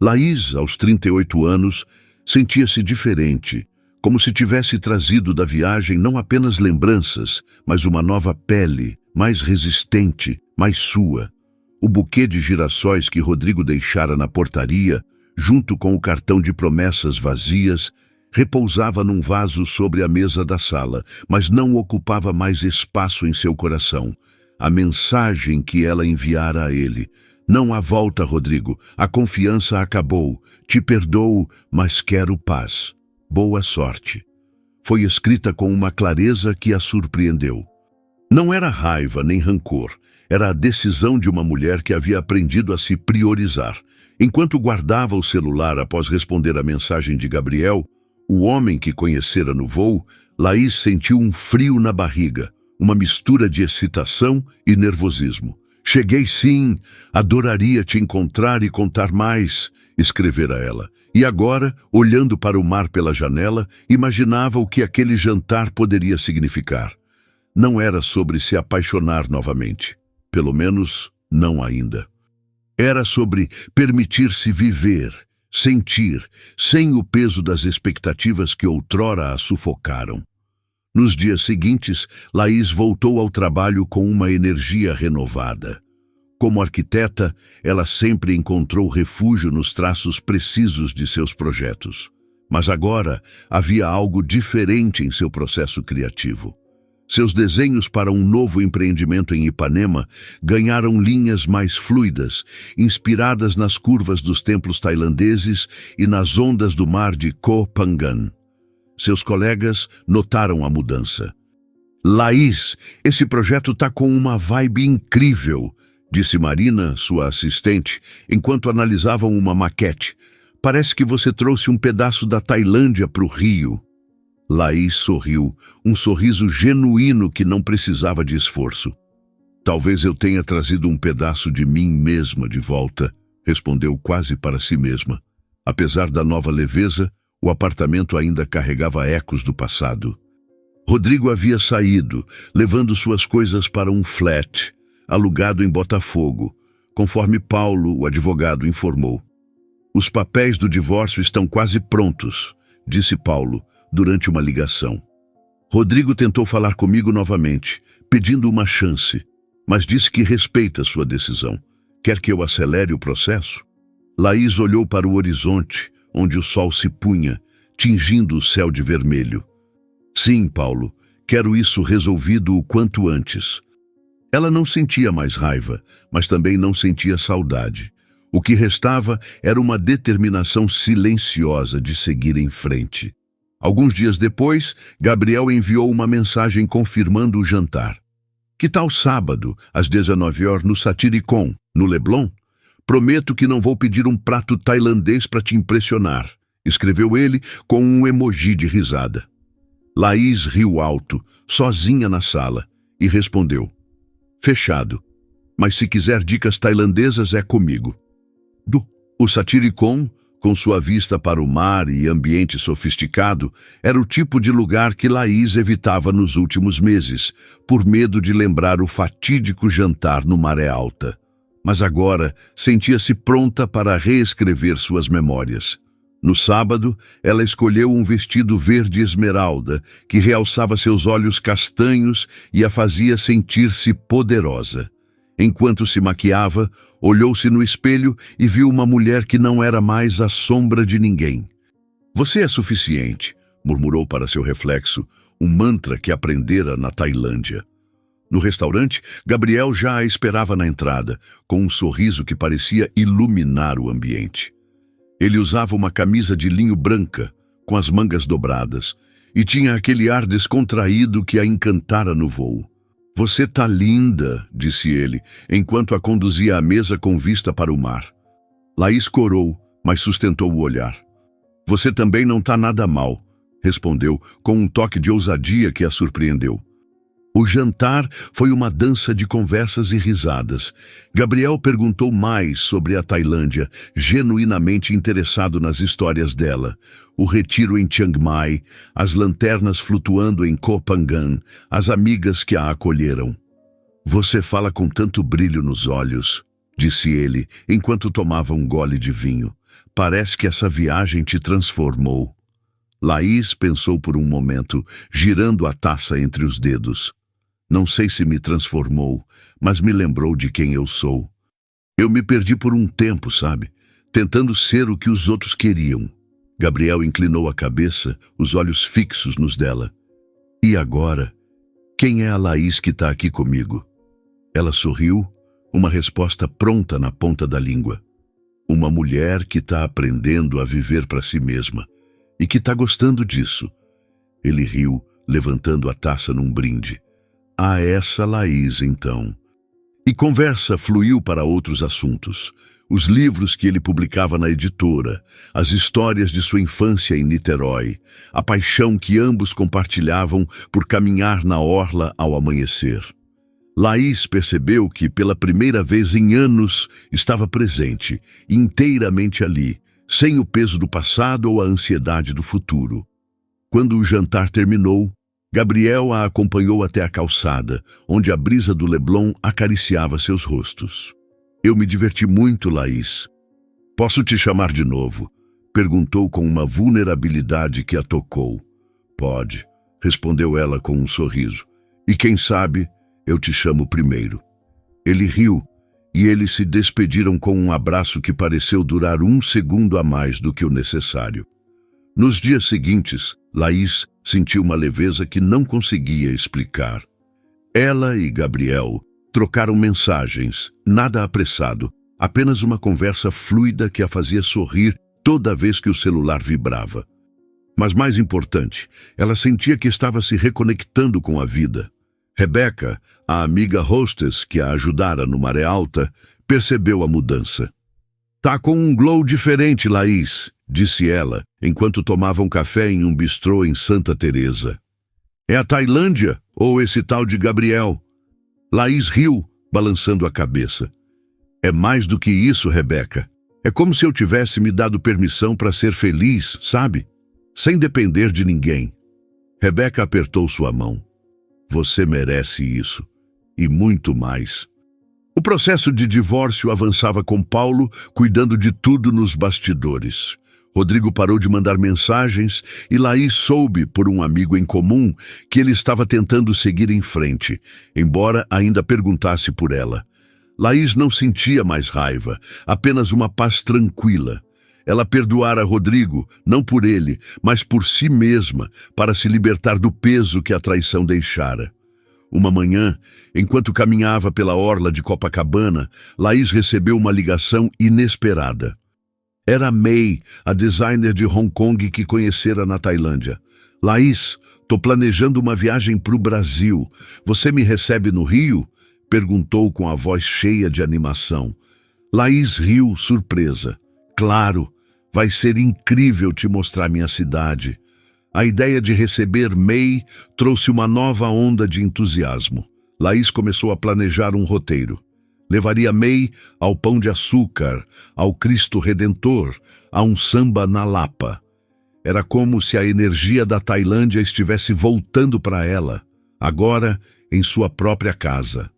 Laís, aos 38 anos, sentia-se diferente, como se tivesse trazido da viagem não apenas lembranças, mas uma nova pele, mais resistente, mais sua. O buquê de girassóis que Rodrigo deixara na portaria, junto com o cartão de promessas vazias, repousava num vaso sobre a mesa da sala, mas não ocupava mais espaço em seu coração. A mensagem que ela enviara a ele. Não há volta, Rodrigo. A confiança acabou. Te perdoo, mas quero paz. Boa sorte. Foi escrita com uma clareza que a surpreendeu. Não era raiva nem rancor. Era a decisão de uma mulher que havia aprendido a se priorizar. Enquanto guardava o celular após responder a mensagem de Gabriel, o homem que conhecera no voo, Laís sentiu um frio na barriga, uma mistura de excitação e nervosismo. Cheguei sim, adoraria te encontrar e contar mais, escrevera ela. E agora, olhando para o mar pela janela, imaginava o que aquele jantar poderia significar. Não era sobre se apaixonar novamente. Pelo menos, não ainda. Era sobre permitir-se viver, sentir, sem o peso das expectativas que outrora a sufocaram. Nos dias seguintes, Laís voltou ao trabalho com uma energia renovada. Como arquiteta, ela sempre encontrou refúgio nos traços precisos de seus projetos. Mas agora havia algo diferente em seu processo criativo. Seus desenhos para um novo empreendimento em Ipanema ganharam linhas mais fluidas, inspiradas nas curvas dos templos tailandeses e nas ondas do mar de Koh Phangan. Seus colegas notaram a mudança. Laís, esse projeto tá com uma vibe incrível, disse Marina, sua assistente, enquanto analisavam uma maquete. Parece que você trouxe um pedaço da Tailândia para o Rio. Laís sorriu, um sorriso genuíno que não precisava de esforço. Talvez eu tenha trazido um pedaço de mim mesma de volta, respondeu quase para si mesma. Apesar da nova leveza, o apartamento ainda carregava ecos do passado. Rodrigo havia saído, levando suas coisas para um flat, alugado em Botafogo, conforme Paulo, o advogado, informou. Os papéis do divórcio estão quase prontos, disse Paulo, durante uma ligação. Rodrigo tentou falar comigo novamente, pedindo uma chance, mas disse que respeita sua decisão. Quer que eu acelere o processo? Laís olhou para o horizonte, onde o sol se punha, tingindo o céu de vermelho. Sim, Paulo, quero isso resolvido o quanto antes. Ela não sentia mais raiva, mas também não sentia saudade. O que restava era uma determinação silenciosa de seguir em frente. Alguns dias depois, Gabriel enviou uma mensagem confirmando o jantar. Que tal sábado, às 19 horas, no Satiricon, no Leblon? Prometo que não vou pedir um prato tailandês para te impressionar, escreveu ele com um emoji de risada. Laís riu alto, sozinha na sala, e respondeu. Fechado. Mas se quiser dicas tailandesas é comigo. O Satiricon, com sua vista para o mar e ambiente sofisticado, era o tipo de lugar que Laís evitava nos últimos meses, por medo de lembrar o fatídico jantar no Maré Alta. Mas agora sentia-se pronta para reescrever suas memórias. No sábado, ela escolheu um vestido verde esmeralda que realçava seus olhos castanhos e a fazia sentir-se poderosa. Enquanto se maquiava, olhou-se no espelho e viu uma mulher que não era mais a sombra de ninguém. Você é suficiente, murmurou para seu reflexo, um mantra que aprendera na Tailândia. No restaurante, Gabriel já a esperava na entrada, com um sorriso que parecia iluminar o ambiente. Ele usava uma camisa de linho branca, com as mangas dobradas, e tinha aquele ar descontraído que a encantara no voo. Você tá linda, disse ele, enquanto a conduzia à mesa com vista para o mar. Laís corou, mas sustentou o olhar. Você também não tá nada mal, respondeu, com um toque de ousadia que a surpreendeu. O jantar foi uma dança de conversas e risadas. Gabriel perguntou mais sobre a Tailândia, genuinamente interessado nas histórias dela. O retiro em Chiang Mai, as lanternas flutuando em Koh Phangan, as amigas que a acolheram. Você fala com tanto brilho nos olhos, disse ele, enquanto tomava um gole de vinho. Parece que essa viagem te transformou. Laís pensou por um momento, girando a taça entre os dedos. Não sei se me transformou, mas me lembrou de quem eu sou. Eu me perdi por um tempo, sabe? Tentando ser o que os outros queriam. Gabriel inclinou a cabeça, os olhos fixos nos dela. E agora? Quem é a Laís que está aqui comigo? Ela sorriu, uma resposta pronta na ponta da língua. Uma mulher que está aprendendo a viver para si mesma e que está gostando disso. Ele riu, levantando a taça num brinde. A essa Laís, então. E conversa fluiu para outros assuntos. Os livros que ele publicava na editora, as histórias de sua infância em Niterói, a paixão que ambos compartilhavam por caminhar na orla ao amanhecer. Laís percebeu que, pela primeira vez em anos, estava presente, inteiramente ali, sem o peso do passado ou a ansiedade do futuro. Quando o jantar terminou, Gabriel a acompanhou até a calçada, onde a brisa do Leblon acariciava seus rostos. Eu me diverti muito, Laís. Posso te chamar de novo? Perguntou com uma vulnerabilidade que a tocou. Pode, respondeu ela com um sorriso. E quem sabe, eu te chamo primeiro. Ele riu, e eles se despediram com um abraço que pareceu durar 1 segundo a mais do que o necessário. Nos dias seguintes, Laís Sentiu uma leveza que não conseguia explicar. Ela e Gabriel trocaram mensagens, nada apressado, apenas uma conversa fluida que a fazia sorrir toda vez que o celular vibrava. Mas mais importante, ela sentia que estava se reconectando com a vida. Rebecca, a amiga hostess que a ajudara no Maré Alta, percebeu a mudança. "Tá com um glow diferente, Laís", disse ela, enquanto tomavam café em um bistrô em Santa Teresa. "É a Tailândia ou esse tal de Gabriel?" Laís riu, balançando a cabeça. "É mais do que isso, Rebecca. É como se eu tivesse me dado permissão para ser feliz, sabe? Sem depender de ninguém." Rebecca apertou sua mão. "Você merece isso. E muito mais." O processo de divórcio avançava com Paulo, cuidando de tudo nos bastidores. Rodrigo parou de mandar mensagens e Laís soube, por um amigo em comum, que ele estava tentando seguir em frente, embora ainda perguntasse por ela. Laís não sentia mais raiva, apenas uma paz tranquila. Ela perdoara Rodrigo, não por ele, mas por si mesma, para se libertar do peso que a traição deixara. Uma manhã, enquanto caminhava pela orla de Copacabana, Laís recebeu uma ligação inesperada. Era May, a designer de Hong Kong que conhecera na Tailândia. "Laís, tô planejando uma viagem para o Brasil. Você me recebe no Rio?" perguntou com a voz cheia de animação. Laís riu, surpresa. "Claro, vai ser incrível te mostrar minha cidade." A ideia de receber May trouxe uma nova onda de entusiasmo. Laís começou a planejar um roteiro. Levaria May ao Pão de Açúcar, ao Cristo Redentor, a um samba na Lapa. Era como se a energia da Tailândia estivesse voltando para ela, agora em sua própria casa.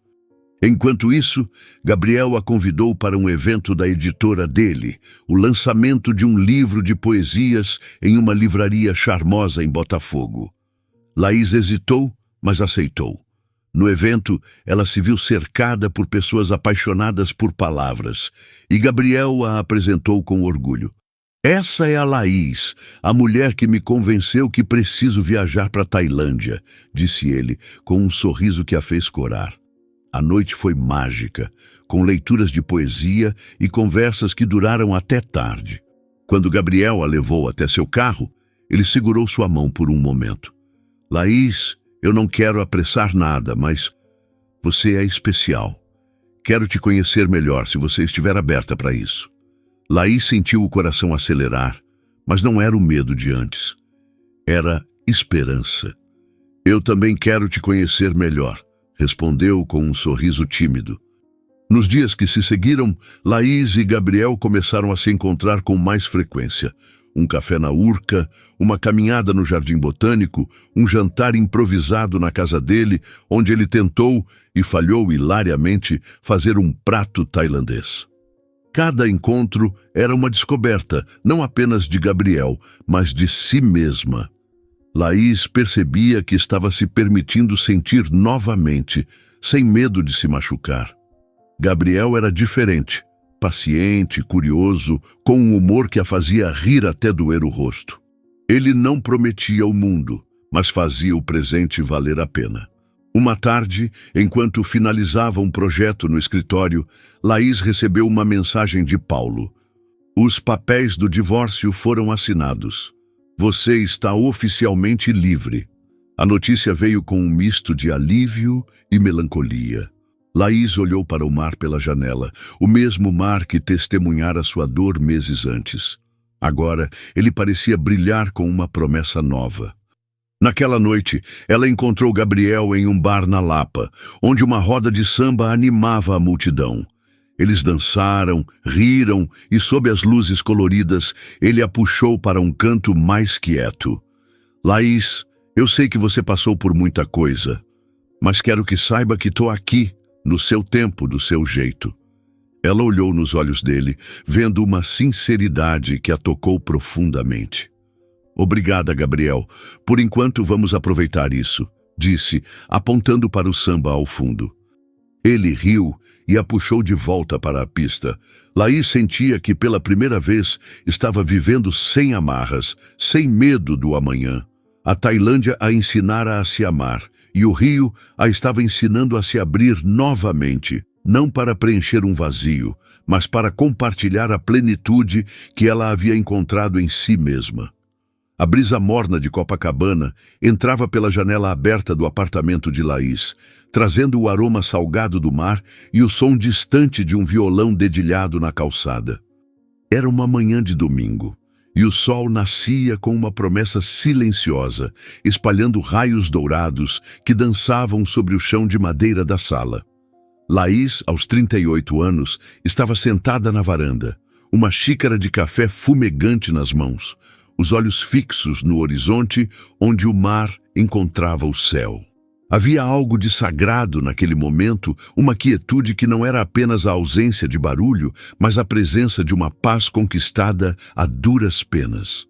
Enquanto isso, Gabriel a convidou para um evento da editora dele, o lançamento de um livro de poesias em uma livraria charmosa em Botafogo. Laís hesitou, mas aceitou. No evento, ela se viu cercada por pessoas apaixonadas por palavras, e Gabriel a apresentou com orgulho. "Essa é a Laís, a mulher que me convenceu que preciso viajar para a Tailândia", disse ele, com um sorriso que a fez corar. A noite foi mágica, com leituras de poesia e conversas que duraram até tarde. Quando Gabriel a levou até seu carro, ele segurou sua mão por um momento. "Laís, eu não quero apressar nada, mas você é especial. Quero te conhecer melhor se você estiver aberta para isso." Laís sentiu o coração acelerar, mas não era o medo de antes. Era esperança. "Eu também quero te conhecer melhor", respondeu com um sorriso tímido. Nos dias que se seguiram, Laís e Gabriel começaram a se encontrar com mais frequência. Um café na Urca, uma caminhada no Jardim Botânico, um jantar improvisado na casa dele, onde ele tentou, e falhou hilariamente, fazer um prato tailandês. Cada encontro era uma descoberta, não apenas de Gabriel, mas de si mesma. Laís percebia que estava se permitindo sentir novamente, sem medo de se machucar. Gabriel era diferente, paciente, curioso, com um humor que a fazia rir até doer o rosto. Ele não prometia o mundo, mas fazia o presente valer a pena. Uma tarde, enquanto finalizava um projeto no escritório, Laís recebeu uma mensagem de Paulo. "Os papéis do divórcio foram assinados. Você está oficialmente livre." A notícia veio com um misto de alívio e melancolia. Laís olhou para o mar pela janela, o mesmo mar que testemunhara sua dor meses antes. Agora, ele parecia brilhar com uma promessa nova. Naquela noite, ela encontrou Gabriel em um bar na Lapa, onde uma roda de samba animava a multidão. Eles dançaram, riram e, sob as luzes coloridas, ele a puxou para um canto mais quieto. "Laís, eu sei que você passou por muita coisa, mas quero que saiba que estou aqui, no seu tempo, do seu jeito." Ela olhou nos olhos dele, vendo uma sinceridade que a tocou profundamente. "Obrigada, Gabriel. Por enquanto vamos aproveitar isso", disse, apontando para o samba ao fundo. Ele riu e a puxou de volta para a pista. Laís sentia que pela primeira vez estava vivendo sem amarras, sem medo do amanhã. A Tailândia a ensinara a se amar, e o rio a estava ensinando a se abrir novamente, não para preencher um vazio, mas para compartilhar a plenitude que ela havia encontrado em si mesma. A brisa morna de Copacabana entrava pela janela aberta do apartamento de Laís, trazendo o aroma salgado do mar e o som distante de um violão dedilhado na calçada. Era uma manhã de domingo, e o sol nascia com uma promessa silenciosa, espalhando raios dourados que dançavam sobre o chão de madeira da sala. Laís, aos 38 anos, estava sentada na varanda, uma xícara de café fumegante nas mãos, os olhos fixos no horizonte onde o mar encontrava o céu. Havia algo de sagrado naquele momento, uma quietude que não era apenas a ausência de barulho, mas a presença de uma paz conquistada a duras penas.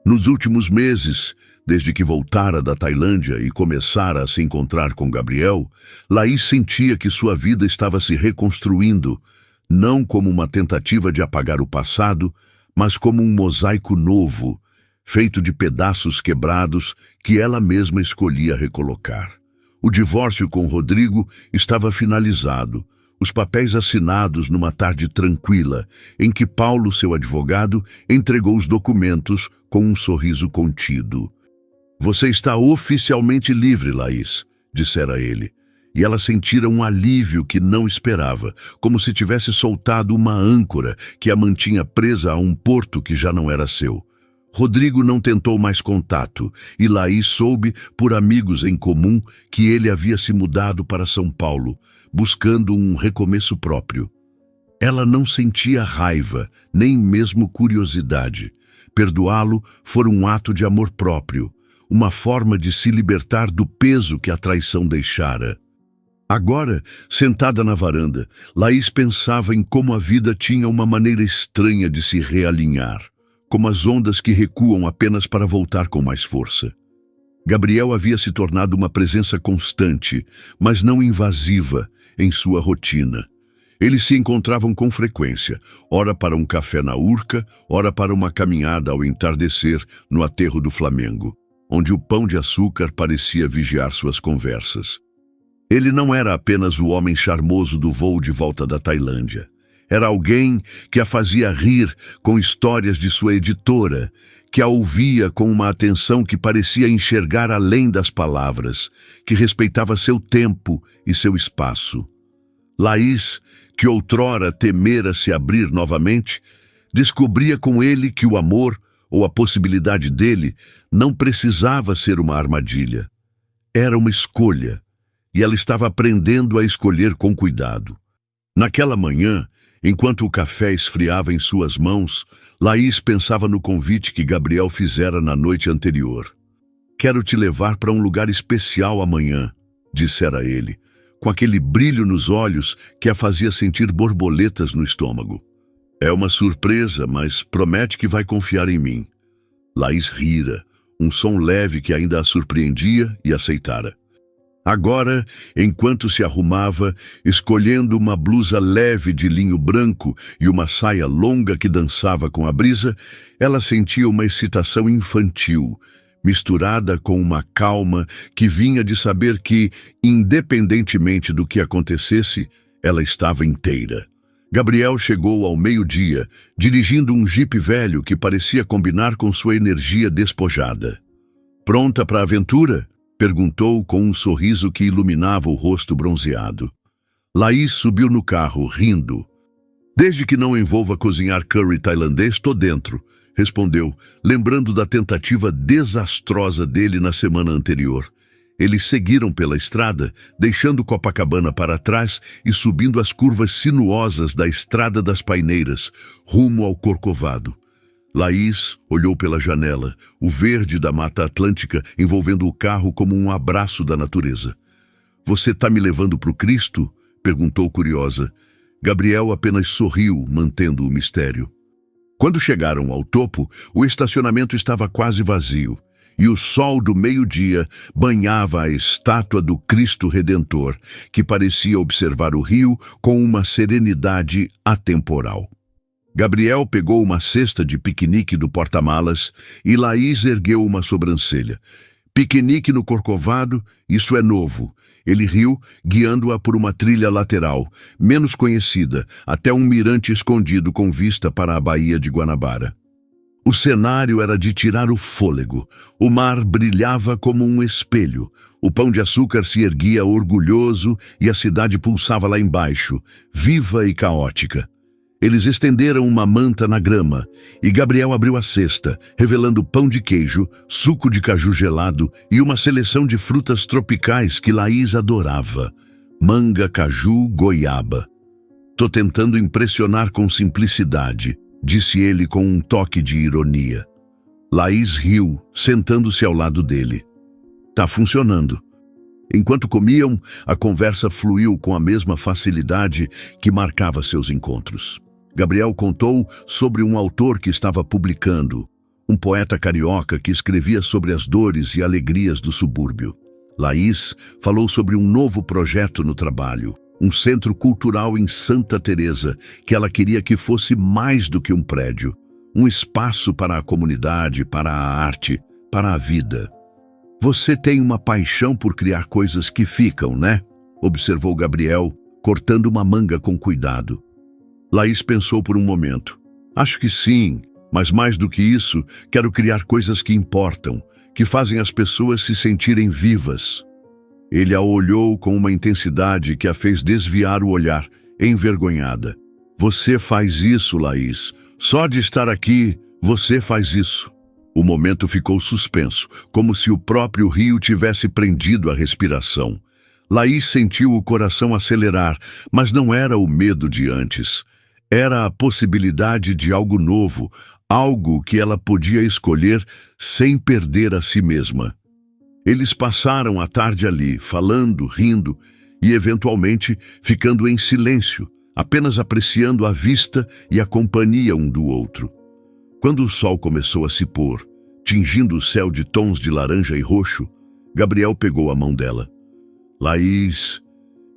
Nos últimos meses, desde que voltara da Tailândia e começara a se encontrar com Gabriel, Laís sentia que sua vida estava se reconstruindo, não como uma tentativa de apagar o passado, mas como um mosaico novo, feito de pedaços quebrados que ela mesma escolhia recolocar. O divórcio com Rodrigo estava finalizado, os papéis assinados numa tarde tranquila, em que Paulo, seu advogado, entregou os documentos com um sorriso contido. "Você está oficialmente livre, Laís", dissera ele, e ela sentira um alívio que não esperava, como se tivesse soltado uma âncora que a mantinha presa a um porto que já não era seu. Rodrigo não tentou mais contato, e Laís soube, por amigos em comum, que ele havia se mudado para São Paulo, buscando um recomeço próprio. Ela não sentia raiva, nem mesmo curiosidade. Perdoá-lo fora um ato de amor próprio, uma forma de se libertar do peso que a traição deixara. Agora, sentada na varanda, Laís pensava em como a vida tinha uma maneira estranha de se realinhar, como as ondas que recuam apenas para voltar com mais força. Gabriel havia se tornado uma presença constante, mas não invasiva, em sua rotina. Eles se encontravam com frequência, ora para um café na Urca, ora para uma caminhada ao entardecer no aterro do Flamengo, onde o pão de açúcar parecia vigiar suas conversas. Ele não era apenas o homem charmoso do voo de volta da Tailândia. Era alguém que a fazia rir com histórias de sua editora, que a ouvia com uma atenção que parecia enxergar além das palavras, que respeitava seu tempo e seu espaço. Laís, que outrora temera se abrir novamente, descobria com ele que o amor, ou a possibilidade dele, não precisava ser uma armadilha. Era uma escolha, e ela estava aprendendo a escolher com cuidado. Naquela manhã, enquanto o café esfriava em suas mãos, Laís pensava no convite que Gabriel fizera na noite anterior. "Quero te levar para um lugar especial amanhã", dissera ele, com aquele brilho nos olhos que a fazia sentir borboletas no estômago. "É uma surpresa, mas promete que vai confiar em mim." Laís rira, um som leve que ainda a surpreendia, e aceitara. Agora, enquanto se arrumava, escolhendo uma blusa leve de linho branco e uma saia longa que dançava com a brisa, ela sentia uma excitação infantil, misturada com uma calma que vinha de saber que, independentemente do que acontecesse, ela estava inteira. Gabriel chegou ao meio-dia, dirigindo um jipe velho que parecia combinar com sua energia despojada. "Pronta para a aventura?" perguntou com um sorriso que iluminava o rosto bronzeado. Laís subiu no carro, rindo. "Desde que não envolva cozinhar curry tailandês, tô dentro", respondeu, lembrando da tentativa desastrosa dele na semana anterior. Eles seguiram pela estrada, deixando Copacabana para trás e subindo as curvas sinuosas da Estrada das Paineiras, rumo ao Corcovado. Laís olhou pela janela, o verde da Mata Atlântica envolvendo o carro como um abraço da natureza. "Você tá me levando pro Cristo?" perguntou curiosa. Gabriel apenas sorriu, mantendo o mistério. Quando chegaram ao topo, o estacionamento estava quase vazio, e o sol do meio-dia banhava a estátua do Cristo Redentor, que parecia observar o rio com uma serenidade atemporal. Gabriel pegou uma cesta de piquenique do porta-malas e Laís ergueu uma sobrancelha. Piquenique no Corcovado, isso é novo. Ele riu, guiando-a por uma trilha lateral, menos conhecida, até um mirante escondido com vista para a Baía de Guanabara. O cenário era de tirar o fôlego. O mar brilhava como um espelho. O Pão de Açúcar se erguia orgulhoso e a cidade pulsava lá embaixo, viva e caótica. Eles estenderam uma manta na grama e Gabriel abriu a cesta, revelando pão de queijo, suco de caju gelado e uma seleção de frutas tropicais que Laís adorava. Manga, caju, goiaba. "Tô tentando impressionar com simplicidade", disse ele com um toque de ironia. Laís riu, sentando-se ao lado dele. "Tá funcionando." Enquanto comiam, a conversa fluiu com a mesma facilidade que marcava seus encontros. Gabriel contou sobre um autor que estava publicando, um poeta carioca que escrevia sobre as dores e alegrias do subúrbio. Laís falou sobre um novo projeto no trabalho, um centro cultural em Santa Teresa, que ela queria que fosse mais do que um prédio, um espaço para a comunidade, para a arte, para a vida. "Você tem uma paixão por criar coisas que ficam, né?", observou Gabriel, cortando uma manga com cuidado. Laís pensou por um momento. "Acho que sim, mas mais do que isso, quero criar coisas que importam, que fazem as pessoas se sentirem vivas." Ele a olhou com uma intensidade que a fez desviar o olhar, envergonhada. "Você faz isso, Laís. Só de estar aqui, você faz isso." O momento ficou suspenso, como se o próprio rio tivesse prendido a respiração. Laís sentiu o coração acelerar, mas não era o medo de antes. Era a possibilidade de algo novo, algo que ela podia escolher sem perder a si mesma. Eles passaram a tarde ali, falando, rindo e, eventualmente, ficando em silêncio, apenas apreciando a vista e a companhia um do outro. Quando o sol começou a se pôr, tingindo o céu de tons de laranja e roxo, Gabriel pegou a mão dela. "Laís,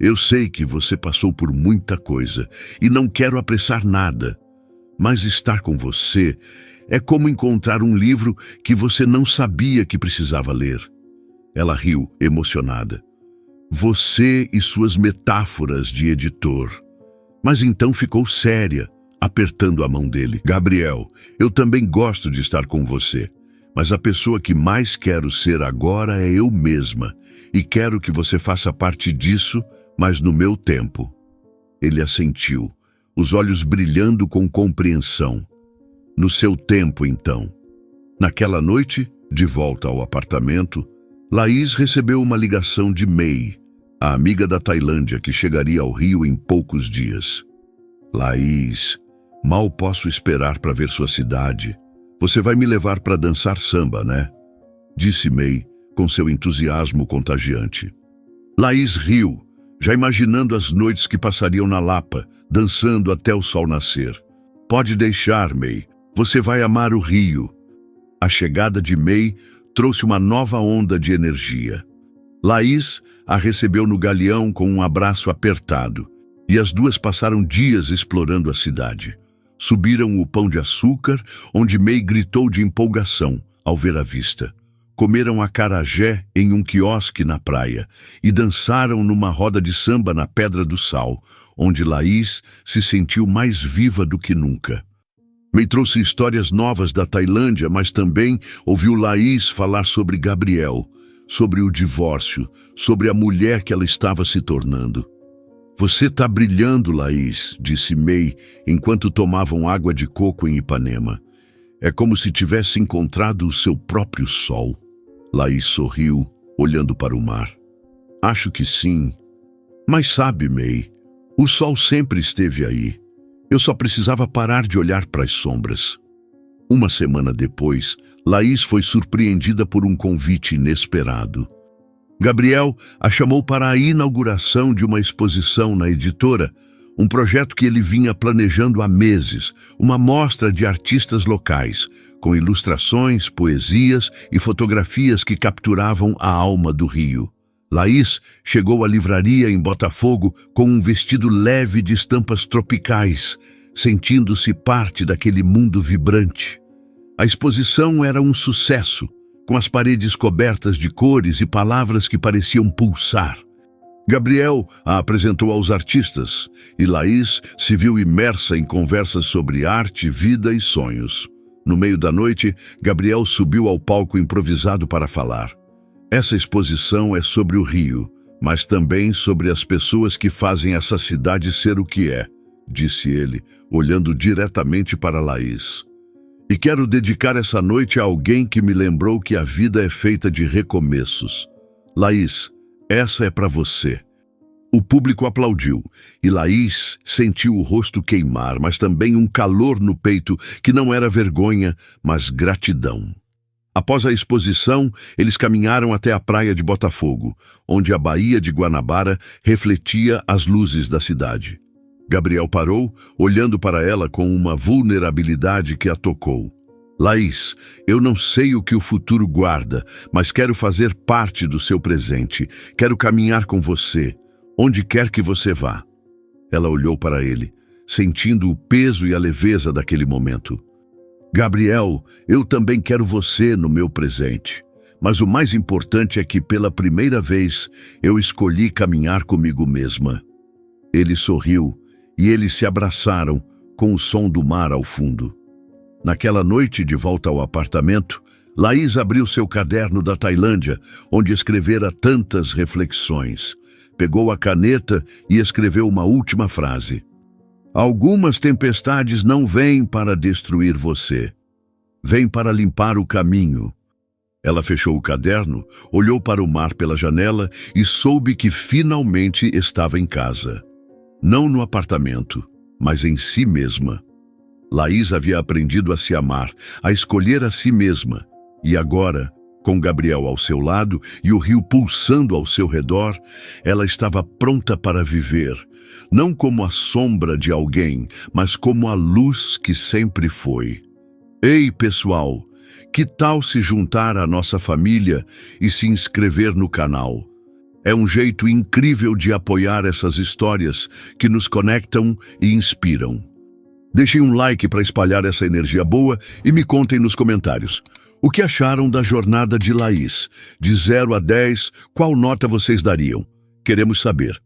eu sei que você passou por muita coisa e não quero apressar nada, mas estar com você é como encontrar um livro que você não sabia que precisava ler." Ela riu, emocionada. "Você e suas metáforas de editor." Mas então ficou séria, apertando a mão dele. "Gabriel, eu também gosto de estar com você, mas a pessoa que mais quero ser agora é eu mesma, e quero que você faça parte disso, mas no meu tempo." Ele assentiu, os olhos brilhando com compreensão. "No seu tempo, então." Naquela noite, de volta ao apartamento, Laís recebeu uma ligação de May, a amiga da Tailândia que chegaria ao Rio em poucos dias. "Laís, mal posso esperar para ver sua cidade. Você vai me levar para dançar samba, né?", disse May, com seu entusiasmo contagiante. Laís riu, já imaginando as noites que passariam na Lapa, dançando até o sol nascer. "Pode deixar, May. Você vai amar o Rio." A chegada de May trouxe uma nova onda de energia. Laís a recebeu no galeão com um abraço apertado, e as duas passaram dias explorando a cidade. Subiram o Pão de Açúcar, onde May gritou de empolgação ao ver a vista. Comeram acarajé em um quiosque na praia e dançaram numa roda de samba na Pedra do Sal, onde Laís se sentiu mais viva do que nunca. May trouxe histórias novas da Tailândia, mas também ouviu Laís falar sobre Gabriel, sobre o divórcio, sobre a mulher que ela estava se tornando. "Você tá brilhando, Laís", disse May, enquanto tomavam água de coco em Ipanema. "É como se tivesse encontrado o seu próprio sol." Laís sorriu, olhando para o mar. "Acho que sim. Mas sabe, May, o sol sempre esteve aí. Eu só precisava parar de olhar para as sombras." Uma semana depois, Laís foi surpreendida por um convite inesperado. Gabriel a chamou para a inauguração de uma exposição na editora, um projeto que ele vinha planejando há meses, uma mostra de artistas locais, com ilustrações, poesias e fotografias que capturavam a alma do Rio. Laís chegou à livraria em Botafogo com um vestido leve de estampas tropicais, sentindo-se parte daquele mundo vibrante. A exposição era um sucesso, com as paredes cobertas de cores e palavras que pareciam pulsar. Gabriel a apresentou aos artistas e Laís se viu imersa em conversas sobre arte, vida e sonhos. No meio da noite, Gabriel subiu ao palco improvisado para falar. Essa exposição é sobre o Rio, mas também sobre as pessoas que fazem essa cidade ser o que é, disse ele, olhando diretamente para Laís. E quero dedicar essa noite a alguém que me lembrou que a vida é feita de recomeços. Laís, essa é para você. O público aplaudiu, e Laís sentiu o rosto queimar, mas também um calor no peito que não era vergonha, mas gratidão. Após a exposição, eles caminharam até a praia de Botafogo, onde a Baía de Guanabara refletia as luzes da cidade. Gabriel parou, olhando para ela com uma vulnerabilidade que a tocou. Laís, eu não sei o que o futuro guarda, mas quero fazer parte do seu presente. Quero caminhar com você, onde quer que você vá. Ela olhou para ele, sentindo o peso e a leveza daquele momento. Gabriel, eu também quero você no meu presente. Mas o mais importante é que, pela primeira vez, eu escolhi caminhar comigo mesma. Ele sorriu e eles se abraçaram com o som do mar ao fundo. Naquela noite, de volta ao apartamento, Laís abriu seu caderno da Tailândia, onde escrevera tantas reflexões. Pegou a caneta e escreveu uma última frase. Algumas tempestades não vêm para destruir você. Vêm para limpar o caminho. Ela fechou o caderno, olhou para o mar pela janela e soube que finalmente estava em casa. Não no apartamento, mas em si mesma. Laís havia aprendido a se amar, a escolher a si mesma. E agora, com Gabriel ao seu lado e o rio pulsando ao seu redor, ela estava pronta para viver, não como a sombra de alguém, mas como a luz que sempre foi. Ei, pessoal, que tal se juntar à nossa família e se inscrever no canal? É um jeito incrível de apoiar essas histórias que nos conectam e inspiram. Deixem um like para espalhar essa energia boa e me contem nos comentários. O que acharam da jornada de Laís? De 0 a 10, qual nota vocês dariam? Queremos saber.